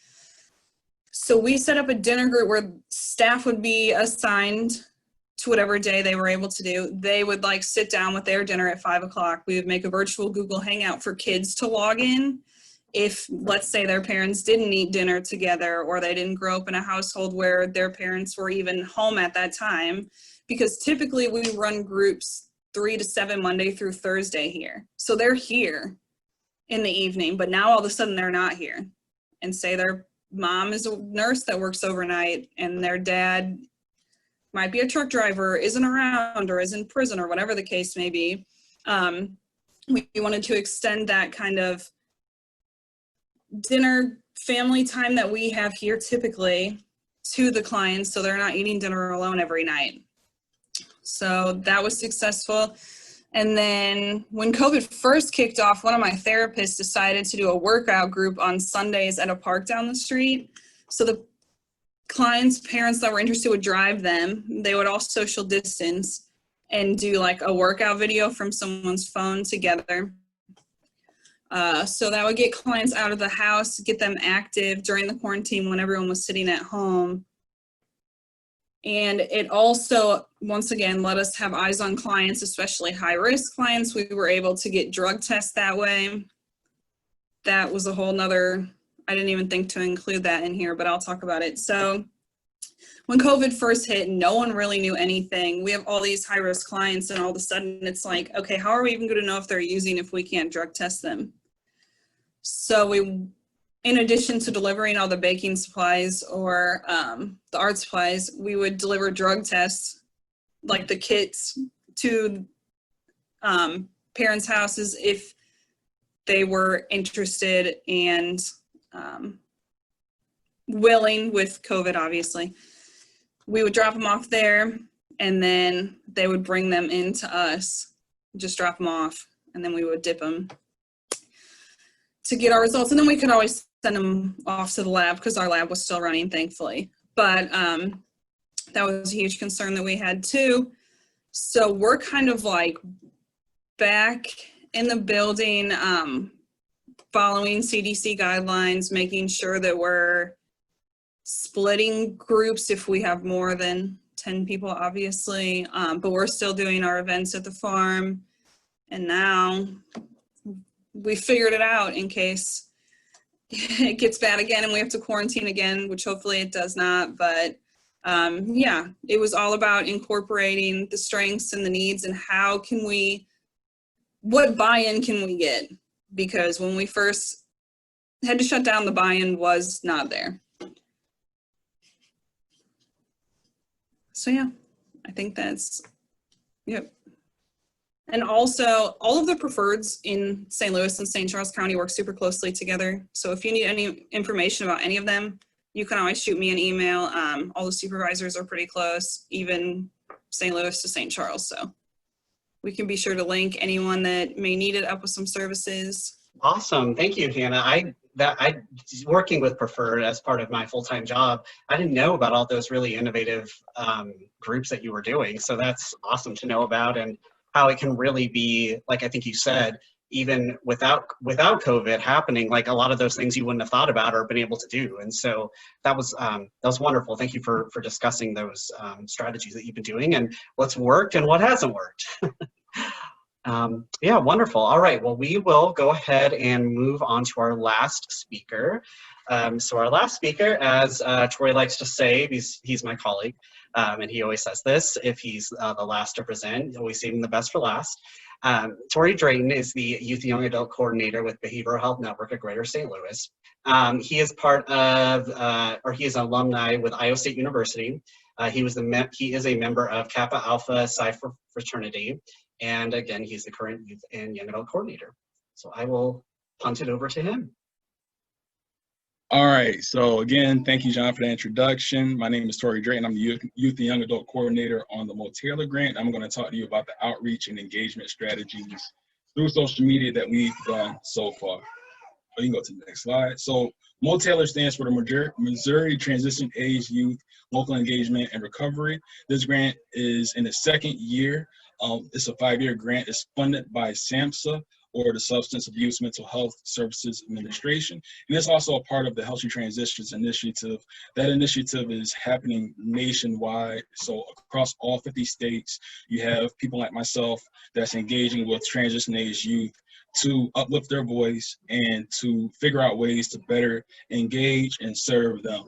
So we set up a dinner group where staff would be assigned to whatever day they were able to do. They would like sit down with their dinner at 5 o'clock. We would make a virtual Google Hangout for kids to log in. If, let's say, their parents didn't eat dinner together or they didn't grow up in a household where their parents were even home at that time, because typically we run groups 3 to 7 Monday through Thursday here. So they're here in the evening, but now all of a sudden they're not here. And say their mom is a nurse that works overnight and their dad might be a truck driver, isn't around or is in prison or whatever the case may be. We wanted to extend that kind of dinner family time that we have here typically to the clients so they're not eating dinner alone every night. So that was successful. And then when COVID first kicked off, one of my therapists decided to do a workout group on Sundays at a park down the street. So the clients' parents that were interested would drive them. They would all social distance and do like a workout video from someone's phone together. So that would get clients out of the house, get them active during the quarantine when everyone was sitting at home. And it also, once again, let us have eyes on clients, especially high-risk clients. We were able to get drug tests that way. That was a whole nother, I didn't even think to include that in here, but I'll talk about it. So when COVID first hit, no one really knew anything. We have all these high-risk clients and all of a sudden it's like, okay, how are we even going to know if they're using if we can't drug test them? So we, in addition to delivering all the baking supplies or the art supplies, we would deliver drug tests, like the kits, to parents' houses if they were interested and willing with COVID, obviously. We would drop them off there and then they would bring them in to us, just drop them off, and then we would dip them to get our results. And then we could always send them off to the lab because our lab was still running, thankfully. But that was a huge concern that we had too. So we're kind of like back in the building, following CDC guidelines, making sure that we're splitting groups if we have more than 10 people, obviously, but we're still doing our events at the farm. And now we figured it out in case it gets bad again and we have to quarantine again, which hopefully it does not, but Yeah, it was all about incorporating the strengths and the needs and how can we, what buy-in can we get? Because when we first had to shut down, the buy-in was not there. So yeah, I think that's, yep. And also, all of the preferreds in St. Louis and St. Charles County work super closely together. So if you need any information about any of them, you can always shoot me an email. All the supervisors are pretty close, even St. Louis to St. Charles. So we can be sure to link anyone that may need it up with some services. Awesome. Thank you, Hannah. I working with Preferred as part of my full-time job, I didn't know about all those really innovative groups that you were doing. So that's awesome to know about, and how it can really be, like I think you said, even without COVID happening, like a lot of those things you wouldn't have thought about or been able to do. And so that was wonderful. Thank you for discussing those strategies that you've been doing and what's worked and what hasn't worked. Yeah, wonderful. All right, well, we will go ahead and move on to our last speaker. So our last speaker, as Tory likes to say, he's my colleague, and he always says this, if he's the last to present, always saving the best for last. Tory Drayton is the Youth Young Adult Coordinator with Behavioral Health Network of Greater St. Louis. He is part of, or he is an alumni with Iowa State University. He is a member of Kappa Alpha Psi fraternity. And again, he's the current Youth and Young Adult Coordinator. So I will punt it over to him. All right, so again, thank you, John, for the introduction. My name is Tory Drayton. I'm the Youth and Young Adult Coordinator on the TAY-LER grant. I'm going to talk to you about the outreach and engagement strategies through social media that we've done so far. You can go to the next slide. So TAY-LER stands for the Missouri Transition Age Youth Local Engagement and Recovery. This grant is in its second year. It's a 5-year grant. It's funded by SAMHSA, or the Substance Abuse Mental Health Services Administration. And it's also a part of the Healthy Transitions Initiative. That initiative is happening nationwide. So across all 50 states, you have people like myself that's engaging with transition age youth to uplift their voice and to figure out ways to better engage and serve them.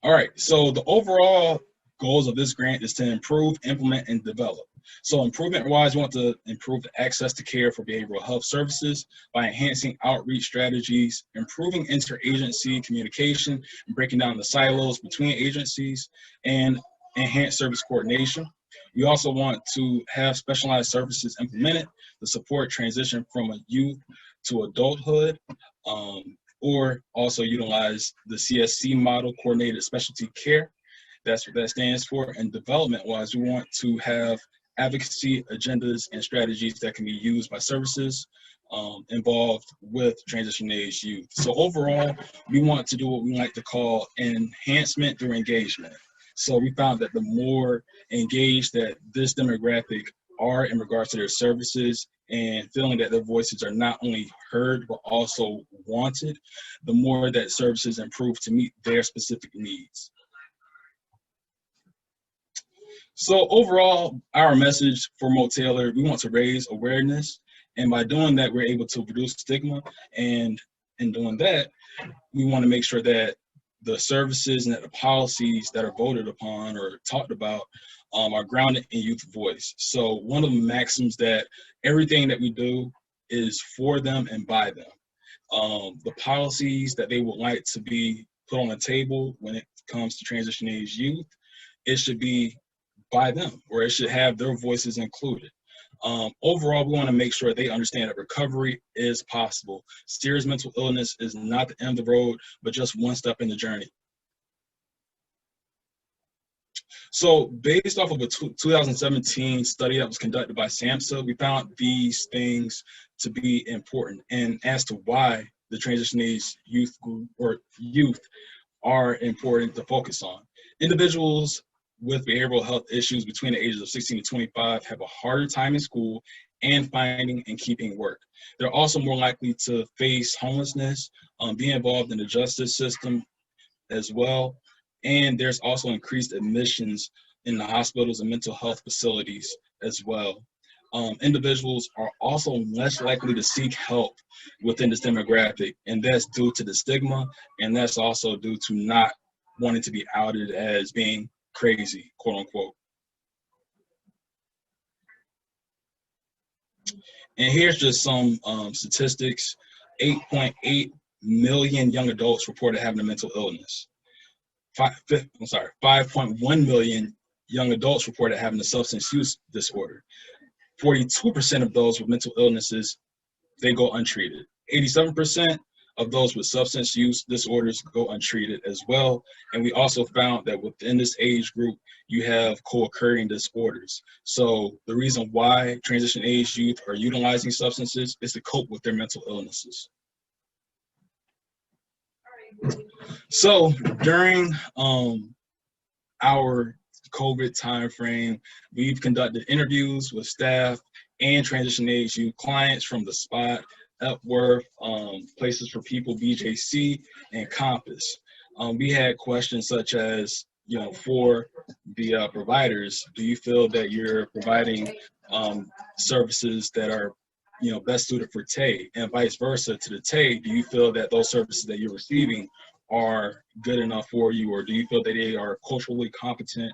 All right, so the overall goals of this grant is to improve, implement, and develop. So improvement-wise, we want to improve the access to care for behavioral health services by enhancing outreach strategies, improving interagency communication, and breaking down the silos between agencies, and enhance service coordination. We also want to have specialized services implemented to support transition from a youth to adulthood, or also utilize the CSC model, Coordinated Specialty Care. That's what that stands for. And development-wise, we want to have advocacy agendas and strategies that can be used by services involved with transition age youth. So overall, we want to do what we like to call enhancement through engagement. So we found that the more engaged that this demographic are in regards to their services and feeling that their voices are not only heard but also wanted, the more that services improve to meet their specific needs. So overall, our message for TAY-LER, we want to raise awareness, and by doing that, we're able to reduce stigma, and in doing that, we want to make sure that the services and that the policies that are voted upon or talked about are grounded in youth voice. So one of the maxims that everything that we do is for them and by them. The policies that they would like to be put on the table when it comes to transition age youth, it should be by them, or it should have their voices included. Overall, we want to make sure they understand that recovery is possible. Serious mental illness is not the end of the road, but just one step in the journey. So based off of a 2017 study that was conducted by SAMHSA, we found these things to be important, and as to why the transition age youth group or youth are important to focus on. Individuals with behavioral health issues between the ages of 16 to 25 have a harder time in school and finding and keeping work. They're also more likely to face homelessness, be involved in the justice system as well, and there's also increased admissions in the hospitals and mental health facilities as well. individuals are also less likely to seek help within this demographic, and that's due to the stigma, and that's also due to not wanting to be outed as being crazy, quote unquote. And here's just some statistics. 8.8 million young adults reported having a mental illness. 5.1 million young adults reported having a substance use disorder. 42% of those with mental illnesses, they go untreated. 87% of those with substance use disorders go untreated as well. And we also found that within this age group, you have co-occurring disorders. So the reason why transition age youth are utilizing substances is to cope with their mental illnesses. So during our COVID timeframe, we've conducted interviews with staff and transition age youth clients from the Spot, Epworth, Places for People, BJC, and Compass. We had questions such as, you know, for the providers, do you feel that you're providing services that are, you know, best suited for TAY, and vice versa to the TAY, do you feel that those services that you're receiving are good enough for you, or do you feel that they are culturally competent?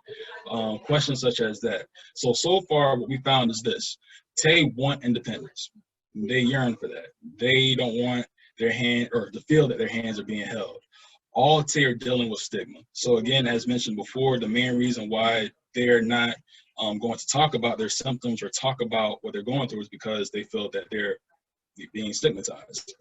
Questions such as that. So far what we found is this: TAY want independence. They yearn for that. They don't want their hand, or to feel that their hands are being held. All TAY are dealing with stigma. So again, as mentioned before, the main reason why they're not going to talk about their symptoms or talk about what they're going through is because they feel that they're being stigmatized.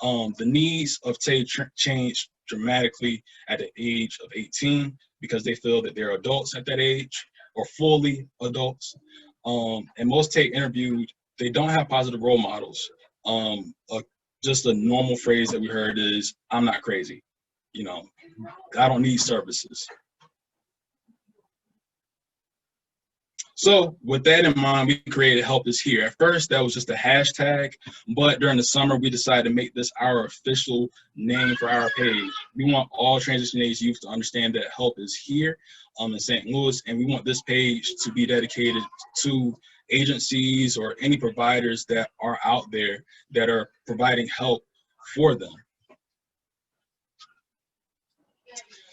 The needs of TAY change dramatically at the age of 18 because they feel that they're adults at that age, or fully adults. And most TAY interviewed, they don't have positive role models. Just a normal phrase that we heard is, I'm not crazy. You know, I don't need services. So with that in mind, we created Help Is Here. At first, that was just a hashtag, but during the summer, we decided to make this our official name for our page. We want all transition age youth to understand that help is here in St. Louis, and we want this page to be dedicated to agencies or any providers that are out there that are providing help for them.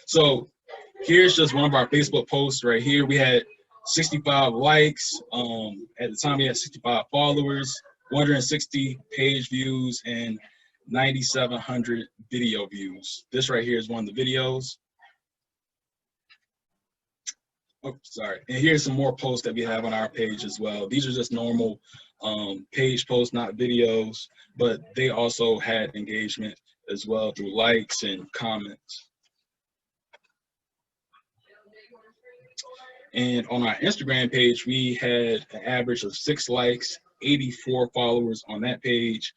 So here's just one of our Facebook posts right here. We had 65 likes. At the time, we had 65 followers, 160 page views, and 9,700 video views. This right here is one of the videos. Oh, sorry. And here's some more posts that we have on our page as well. These are just normal page posts, not videos, but they also had engagement as well through likes and comments. And on our Instagram page, we had an average of 6 likes, 84 followers on that page.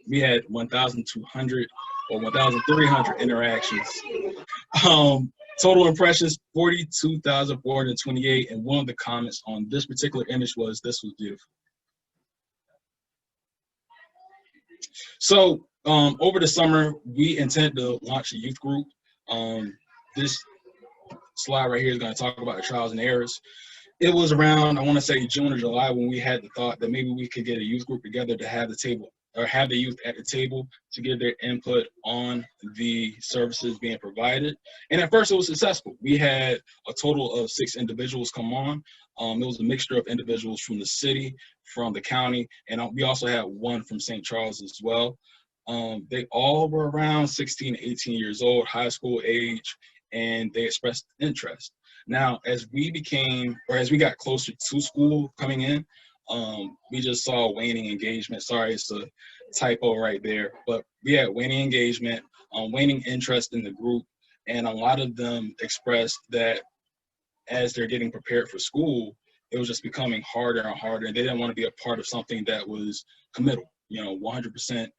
We had 1,200 or 1,300 interactions. Total impressions, 42,428. And one of the comments on this particular image was, "This was beautiful." So over the summer, we intend to launch a youth group. This slide right here is going to talk about the trials and errors. It was around, I want to say June or July, when we had the thought that maybe we could get a youth group together to have the table, or have the youth at the table to give their input on the services being provided. And at first it was successful. We had a total of 6 individuals come on. It was a mixture of individuals from the city, from the county, and we also had one from St. Charles as well. They all were around 16 to 18 years old, high school age, and they expressed interest. Now, as we got closer to school coming in, we just saw waning engagement. Sorry, it's a typo right there, but we had waning engagement, waning interest in the group, and a lot of them expressed that as they're getting prepared for school, it was just becoming harder and harder, and they didn't want to be a part of something that was committal, 100%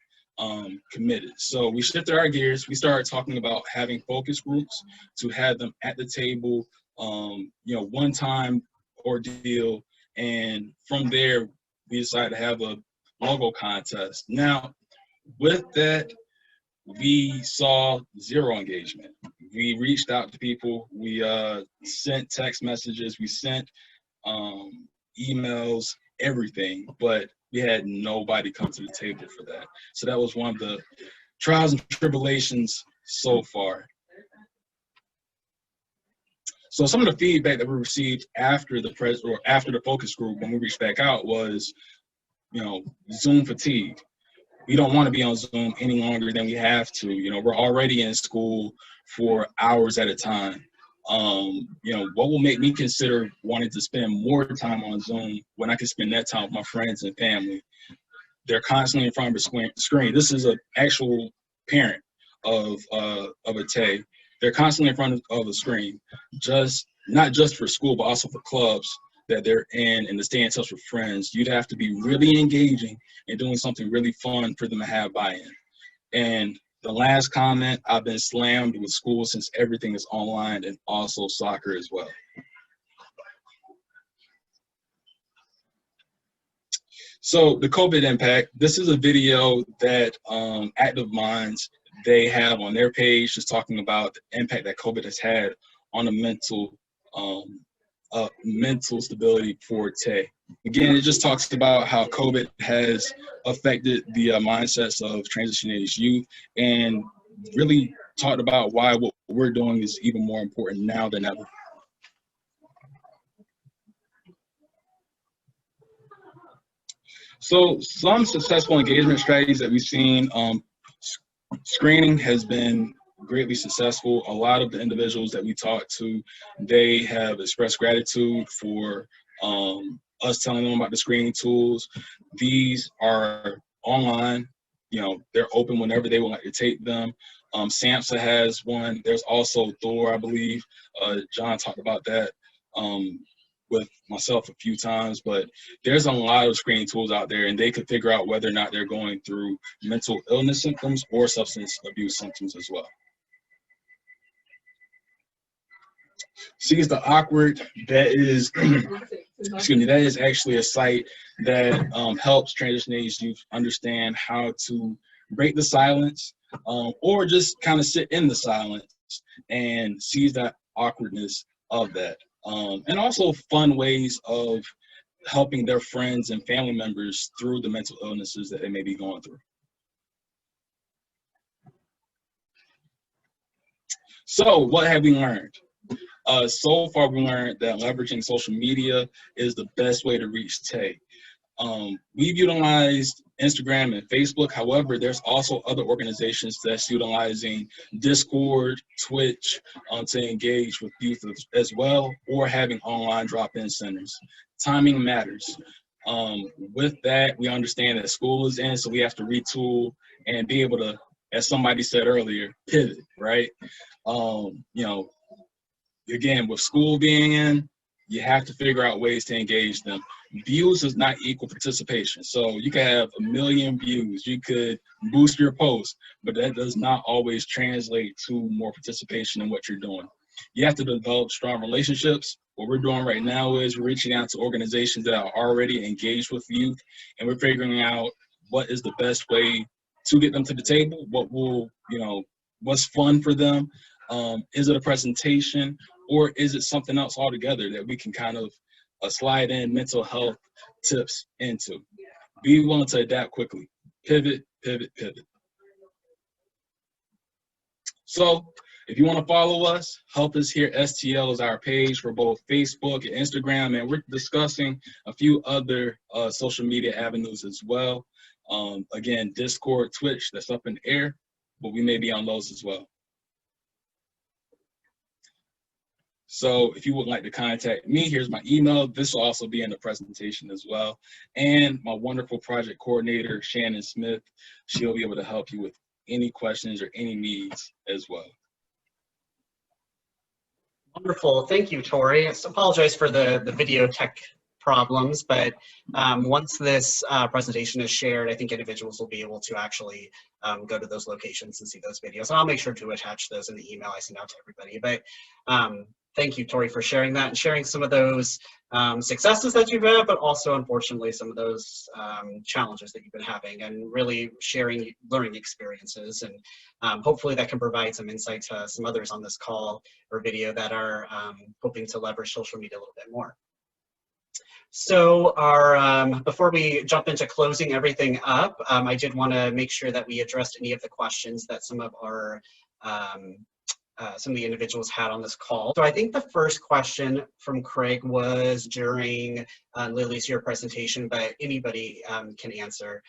committed. So we shifted our gears. We started talking about having focus groups to have them at the table, one-time ordeal. And from there, we decided to have a logo contest. Now, with that, we saw 0 engagement. We reached out to people. We sent text messages. We sent emails, everything, but we had nobody come to the table for that. So that was one of the trials and tribulations so far. So some of the feedback that we received after the focus group when we reached back out was, Zoom fatigue. We don't want to be on Zoom any longer than we have to. We're already in school for hours at a time. What will make me consider wanting to spend more time on Zoom when I can spend that time with my friends and family? They're constantly in front of a screen. This is an actual parent of a TAY. They're constantly in front of a screen, not just for school, but also for clubs that they're in and to stay in touch with friends. You'd have to be really engaging and doing something really fun for them to have buy-in. And the last comment, I've been slammed with school since everything is online, and also soccer as well. So the COVID impact, this is a video that Active Minds, they have on their page, just talking about the impact that COVID has had on the mental stability for TAY. Again, it just talks about how COVID has affected the mindsets of transition age youth, and really talked about why what we're doing is even more important now than ever. So some successful engagement strategies that we've seen, screening has been greatly successful. A lot of the individuals that we talked to, they have expressed gratitude for us telling them about the screening tools. These are online, they're open whenever they would like to take them. SAMHSA has one. There's also Thor, I believe. John talked about that with myself a few times, but there's a lot of screening tools out there, and they could figure out whether or not they're going through mental illness symptoms or substance abuse symptoms as well. Seize the Awkward, that is, that is actually a site that helps transition age youth understand how to break the silence, or just kind of sit in the silence and seize that awkwardness of that. And also fun ways of helping their friends and family members through the mental illnesses that they may be going through. So what have we learned? So far, we learned that leveraging social media is the best way to reach TAY. We've utilized Instagram and Facebook. However, there's also other organizations that's utilizing Discord, Twitch to engage with youth as well, or having online drop-in centers. Timing matters. With that, we understand that school is in, so we have to retool and be able to, as somebody said earlier, pivot, right? Again, with school being in, you have to figure out ways to engage them. Views does not equal participation. So you can have 1 million views, you could boost your post, but that does not always translate to more participation in what you're doing. You have to develop strong relationships. What we're doing right now is we're reaching out to organizations that are already engaged with youth, and we're figuring out what is the best way to get them to the table, what will, what's fun for them. Is it a presentation, or is it something else altogether that we can kind of slide in mental health tips into? Be willing to adapt quickly. Pivot, pivot, pivot. So if you want to follow us, Help Us Here STL is our page for both Facebook and Instagram, and we're discussing a few other social media avenues as well. Again, Discord, Twitch, that's up in the air, but we may be on those as well. So if you would like to contact me, here's my email. This will also be in the presentation as well. And my wonderful project coordinator, Shannon Smith, she'll be able to help you with any questions or any needs as well. Wonderful, thank you, Tory. I apologize for the video tech problems, but once this presentation is shared, I think individuals will be able to actually go to those locations and see those videos. And I'll make sure to attach those in the email I send out to everybody. But thank you, Tory, for sharing that and sharing some of those successes that you've had, but also, unfortunately, some of those challenges that you've been having, and really sharing learning experiences. And hopefully that can provide some insight to some others on this call or video that are hoping to leverage social media a little bit more. So our, before we jump into closing everything up, I did want to make sure that we addressed any of the questions that some of our some of the individuals had on this call. So I think the first question from Craig was during Lili's your presentation, but anybody can answer.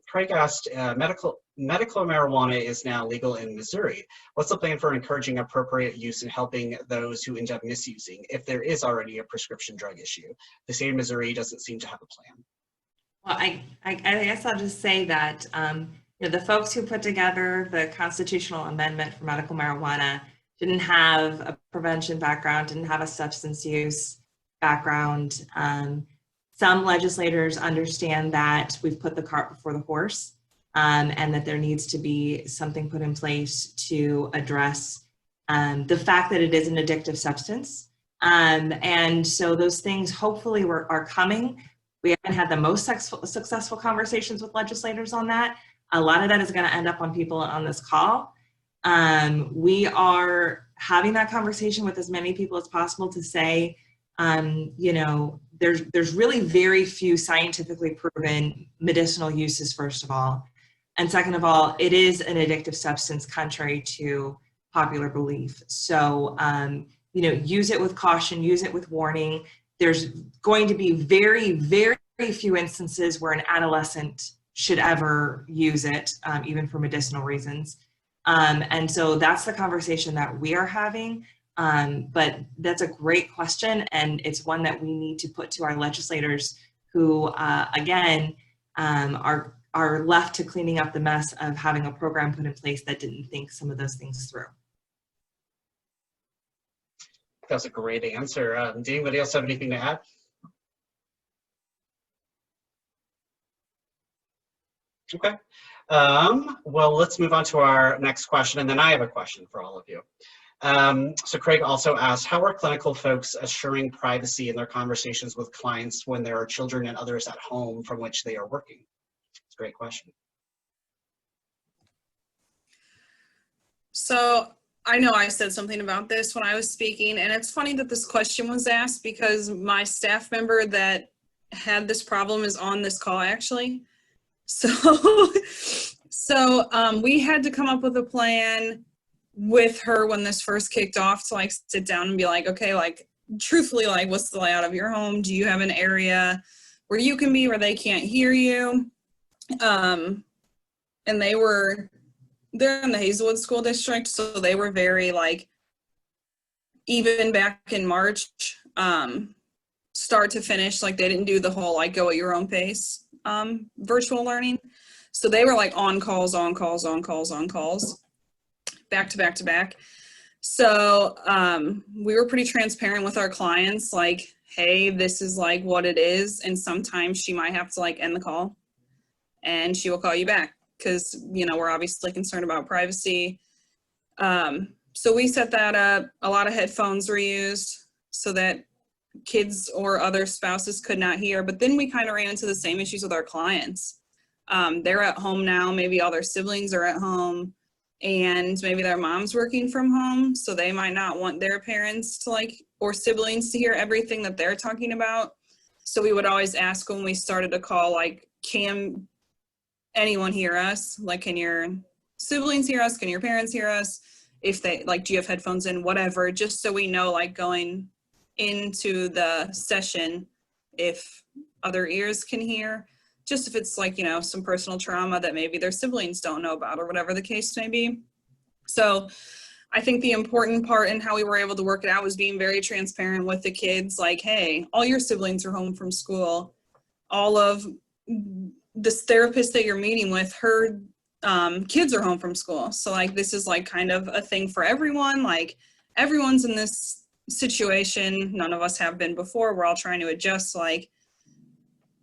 Craig asked, medical marijuana is now legal in Missouri. What's the plan for encouraging appropriate use and helping those who end up misusing if there is already a prescription drug issue? The state of Missouri doesn't seem to have a plan. Well, I guess I'll just say that you know, the folks who put together the constitutional amendment for medical marijuana didn't have a prevention background, didn't have a substance use background. Some legislators understand that we've put the cart before the horse, and that there needs to be something put in place to address the fact that it is an addictive substance. And so those things hopefully are coming. We haven't had the most successful conversations with legislators on that. A lot of that is going to end up on people on this call. We are having that conversation with as many people as possible to say, you know, there's really very few scientifically proven medicinal uses, first of all. And second of all, it is an addictive substance contrary to popular belief. So, you know, use it with caution, use it with warning. There's going to be very, very few instances where an adolescent should ever use it, even for medicinal reasons. And so that's the conversation that we are having. But that's a great question, and it's one that we need to put to our legislators who, again, are left to cleaning up the mess of having a program put in place that didn't think some of those things through. That's a great answer. Does anybody else have anything to add? Okay. Well, let's move on to our next question, and then I have a question for all of you. So Craig also asked, how are clinical folks assuring privacy in their conversations with clients when there are children and others at home from which they are working? It's a great question. So I know I said something about this when I was speaking, and it's funny that this question was asked because my staff member that had this problem is on this call actually. So, we had to come up with a plan with her when this first kicked off to like sit down and be like, okay, like truthfully, like what's the layout of your home? Do you have an area where you can be where they can't hear you? And they're in the Hazelwood School District, so they were very like, even back in March, start to finish, like they didn't do the whole like go at your own pace virtual learning. So they were like on calls, back to back to back. So we were pretty transparent with our clients, like, hey, this is like what it is. And sometimes she might have to like end the call and she will call you back because, you know, we're obviously concerned about privacy. So we set that up. A lot of headphones were used so that kids or other spouses could not hear. But then we kind of ran into the same issues with our clients. They're at home now, maybe all their siblings are at home, and maybe their mom's working from home, so they might not want their parents to like, or siblings to hear everything that they're talking about. So we would always ask when we started a call, like, can anyone hear us? Like, can your siblings hear us? Can your parents hear us? If they, like, do you have headphones in? Whatever, just so we know, like, going into the session if other ears can hear, just if it's like, you know, some personal trauma that maybe their siblings don't know about or whatever the case may be. So I think the important part in how we were able to work it out was being very transparent with the kids, like, hey, all your siblings are home from school. All of this therapist that you're meeting with, her kids are home from school. So like, this is like kind of a thing for everyone. Like everyone's in this situation. None of us have been before. We're all trying to adjust. Like,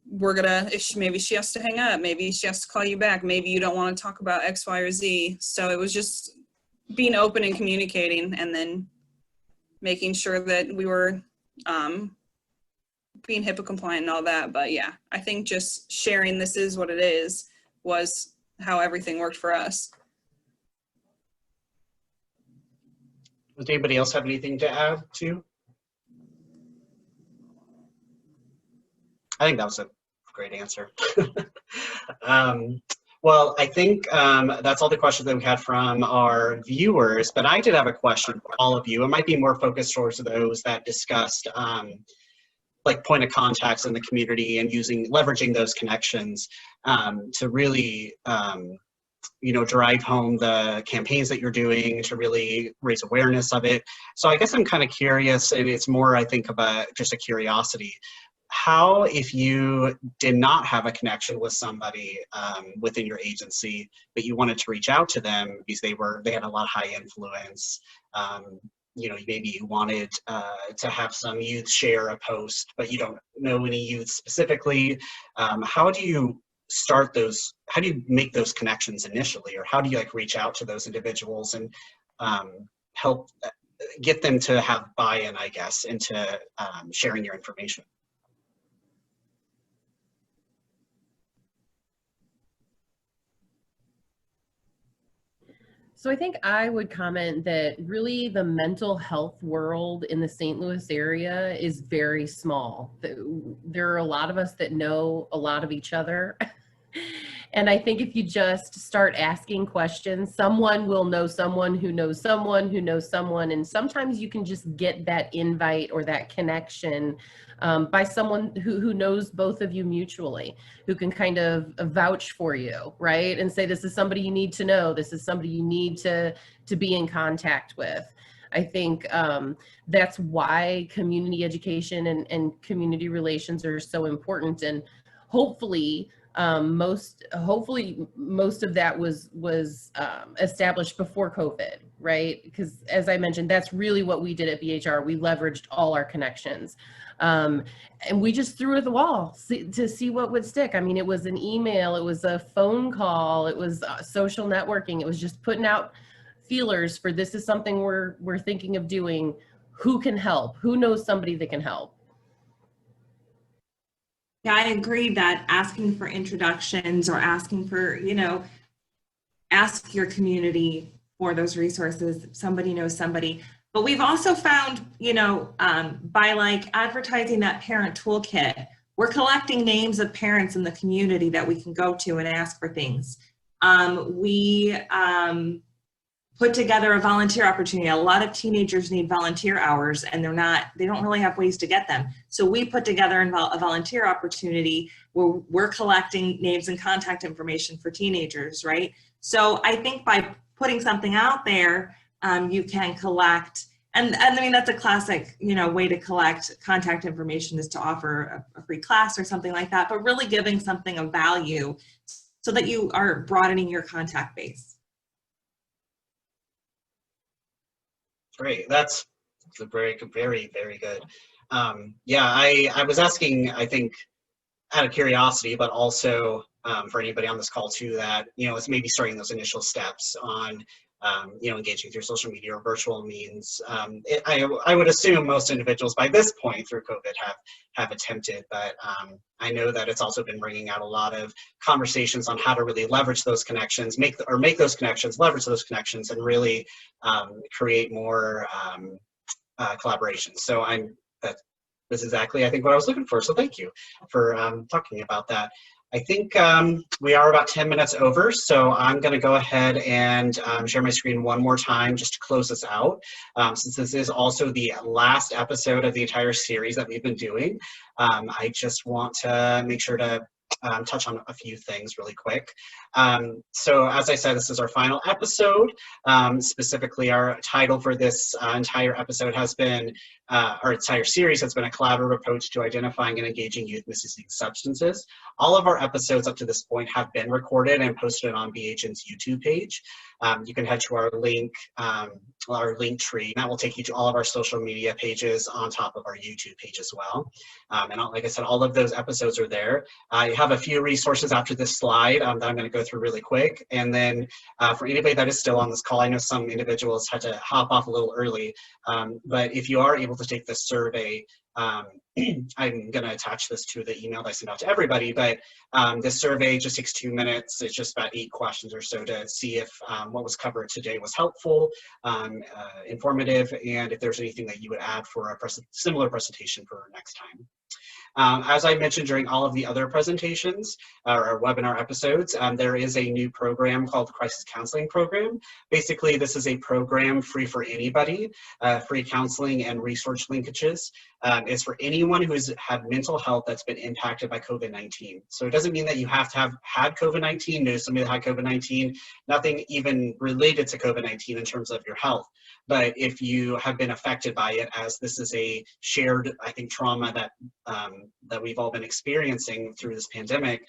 we're gonna, maybe she has to hang up, maybe she has to call you back, maybe you don't want to talk about X, Y, or Z. So it was just being open and communicating, and then making sure that we were being HIPAA compliant and all that. But yeah, I think just sharing this is what it is was how everything worked for us. Does anybody else have anything to add to? I think that was a great answer. Well, I think that's all the questions that we had from our viewers, but I did have a question for all of you. It might be more focused towards those that discussed like point of contacts in the community and leveraging those connections to really drive home the campaigns that you're doing, to really raise awareness of it. So I guess I'm kind of curious, and it's more, I think, about just a curiosity. How, if you did not have a connection with somebody within your agency, but you wanted to reach out to them because they had a lot of high influence, maybe you wanted to have some youth share a post, but you don't know any youth specifically, how do you start those, how do you make those connections initially, or how do you like reach out to those individuals and help get them to have buy-in, I guess, into sharing your information? So I think I would comment that really the mental health world in the St. Louis area is very small. There are a lot of us that know a lot of each other. And I think if you just start asking questions, someone will know someone who knows someone who knows someone. And sometimes you can just get that invite or that connection by someone who knows both of you mutually, who can kind of vouch for you, right? And say, this is somebody you need to know. This is somebody you need to be in contact with. I think that's why community education and community relations are so important. And hopefully most of that was established before COVID, right? Because as I mentioned, that's really what we did at BHR. We leveraged all our connections. And we just threw at the wall to see what would stick. I mean, it was an email, it was a phone call, it was social networking. It was just putting out feelers for, this is something we're thinking of doing. Who can help? Who knows somebody that can help? Yeah, I agree that asking for introductions or asking for, ask your community for those resources. Somebody knows somebody. But we've also found, by like advertising that parent toolkit, we're collecting names of parents in the community that we can go to and ask for things. We put together a volunteer opportunity. A lot of teenagers need volunteer hours and they don't really have ways to get them. So we put together a volunteer opportunity where we're collecting names and contact information for teenagers, right? So I think by putting something out there, you can collect, and I mean, that's a classic, way to collect contact information is to offer a free class or something like that, but really giving something of value so that you are broadening your contact base. Great, that's very, very, very good. Yeah, I was asking, I think, out of curiosity, but also for anybody on this call too, that, it's maybe starting those initial steps on, engaging through social media or virtual means. I would assume most individuals by this point through COVID have attempted, but I know that it's also been bringing out a lot of conversations on how to really leverage those connections, make those connections, leverage those connections, and really create more collaboration. So that's exactly, I think, what I was looking for. So thank you for talking about that. I think we are about 10 minutes over, so I'm going to go ahead and share my screen one more time just to close this out. Since this is also the last episode of the entire series that we've been doing, I just want to make sure to touch on a few things really quick. So as I said, this is our final episode. Specifically, our title for this entire episode has been, our entire series has been, a collaborative approach to identifying and engaging youth misusing substances. All of our episodes up to this point have been recorded and posted on BHN's YouTube page. You can head to our link tree. That will take you to all of our social media pages on top of our YouTube page as well. And like I said, all of those episodes are there. I have a few resources after this slide that I'm going to go through really quick. And then for anybody that is still on this call, I know some individuals had to hop off a little early, but if you are able to take this survey, I'm going to attach this to the email that I sent out to everybody, but this survey just takes 2 minutes. It's just about 8 questions or so to see if what was covered today was helpful, informative, and if there's anything that you would add for a similar presentation for next time. As I mentioned during all of the other presentations or webinar episodes, there is a new program called the Crisis Counseling Program. Basically, this is a program free for anybody, free counseling and resource linkages. It's for anyone who has had mental health that's been impacted by COVID-19. So it doesn't mean that you have to have had COVID-19, know somebody that had COVID-19, nothing even related to COVID-19 in terms of your health. But if you have been affected by it, as this is a shared, I think, trauma that that we've all been experiencing through this pandemic,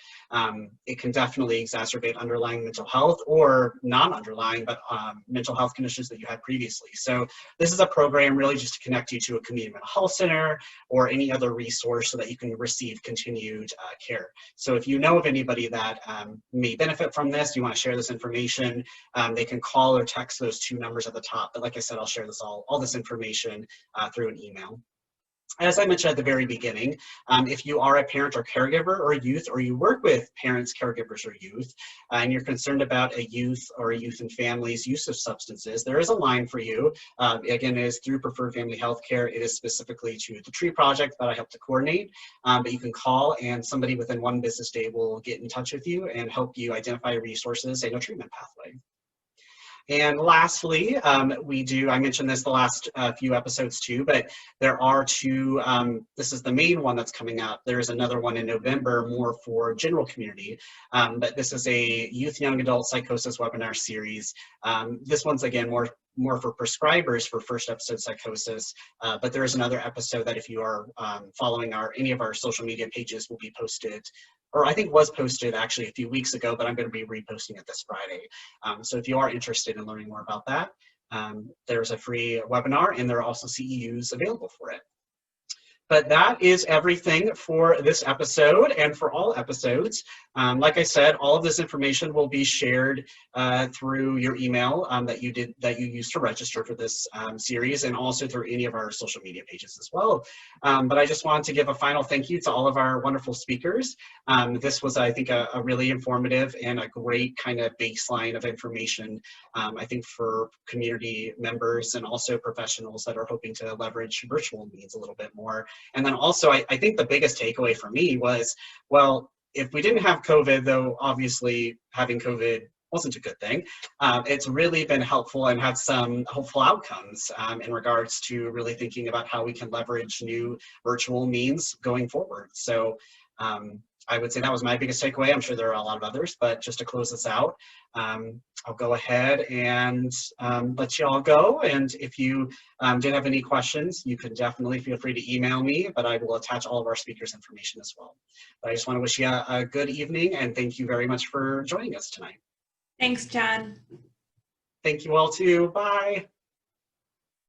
it can definitely exacerbate underlying mental health or non-underlying, but mental health conditions that you had previously. So this is a program really just to connect you to a community mental health center or any other resource so that you can receive continued care. So if you know of anybody that may benefit from this, you want to share this information, they can call or text those 2 numbers at the top. But like I said, I'll share this all this information through an email. As I mentioned at the very beginning, if you are a parent or caregiver or youth, or you work with parents, caregivers, or youth, and you're concerned about a youth or a youth and family's use of substances, there is a line for you. Again, it is through Preferred Family Healthcare. It is specifically to the TREE project that I help to coordinate, but you can call and somebody within 1 business day will get in touch with you and help you identify resources and a treatment pathway. And lastly, I mentioned this the last few episodes too, but there are 2, this is the main one that's coming up. There's another one in November, more for general community, but this is a youth, young adult psychosis webinar series. This one's again more for prescribers for first episode psychosis, but there is another episode that if you are following any of our social media pages will be posted, or I think was posted actually a few weeks ago, but I'm going to be reposting it this Friday. So if you are interested in learning more about that, there's a free webinar and there are also CEUs available for it. But that is everything for this episode and for all episodes. Like I said, all of this information will be shared through your email that you used to register for this series, and also through any of our social media pages as well. But I just wanted to give a final thank you to all of our wonderful speakers. This was, I think, a really informative and a great kind of baseline of information, I think, for community members and also professionals that are hoping to leverage virtual means a little bit more. And then also, I think the biggest takeaway for me was, well, if we didn't have COVID, though obviously having COVID wasn't a good thing, it's really been helpful and had some hopeful outcomes in regards to really thinking about how we can leverage new virtual means going forward. So I would say that was my biggest takeaway. I'm sure there are a lot of others, but just to close this out, I'll go ahead and let you all go. And if you did have any questions, you can definitely feel free to email me, but I will attach all of our speakers' information as well. But I just want to wish you a good evening and thank you very much for joining us tonight. Thanks, John. Thank you all too. Bye.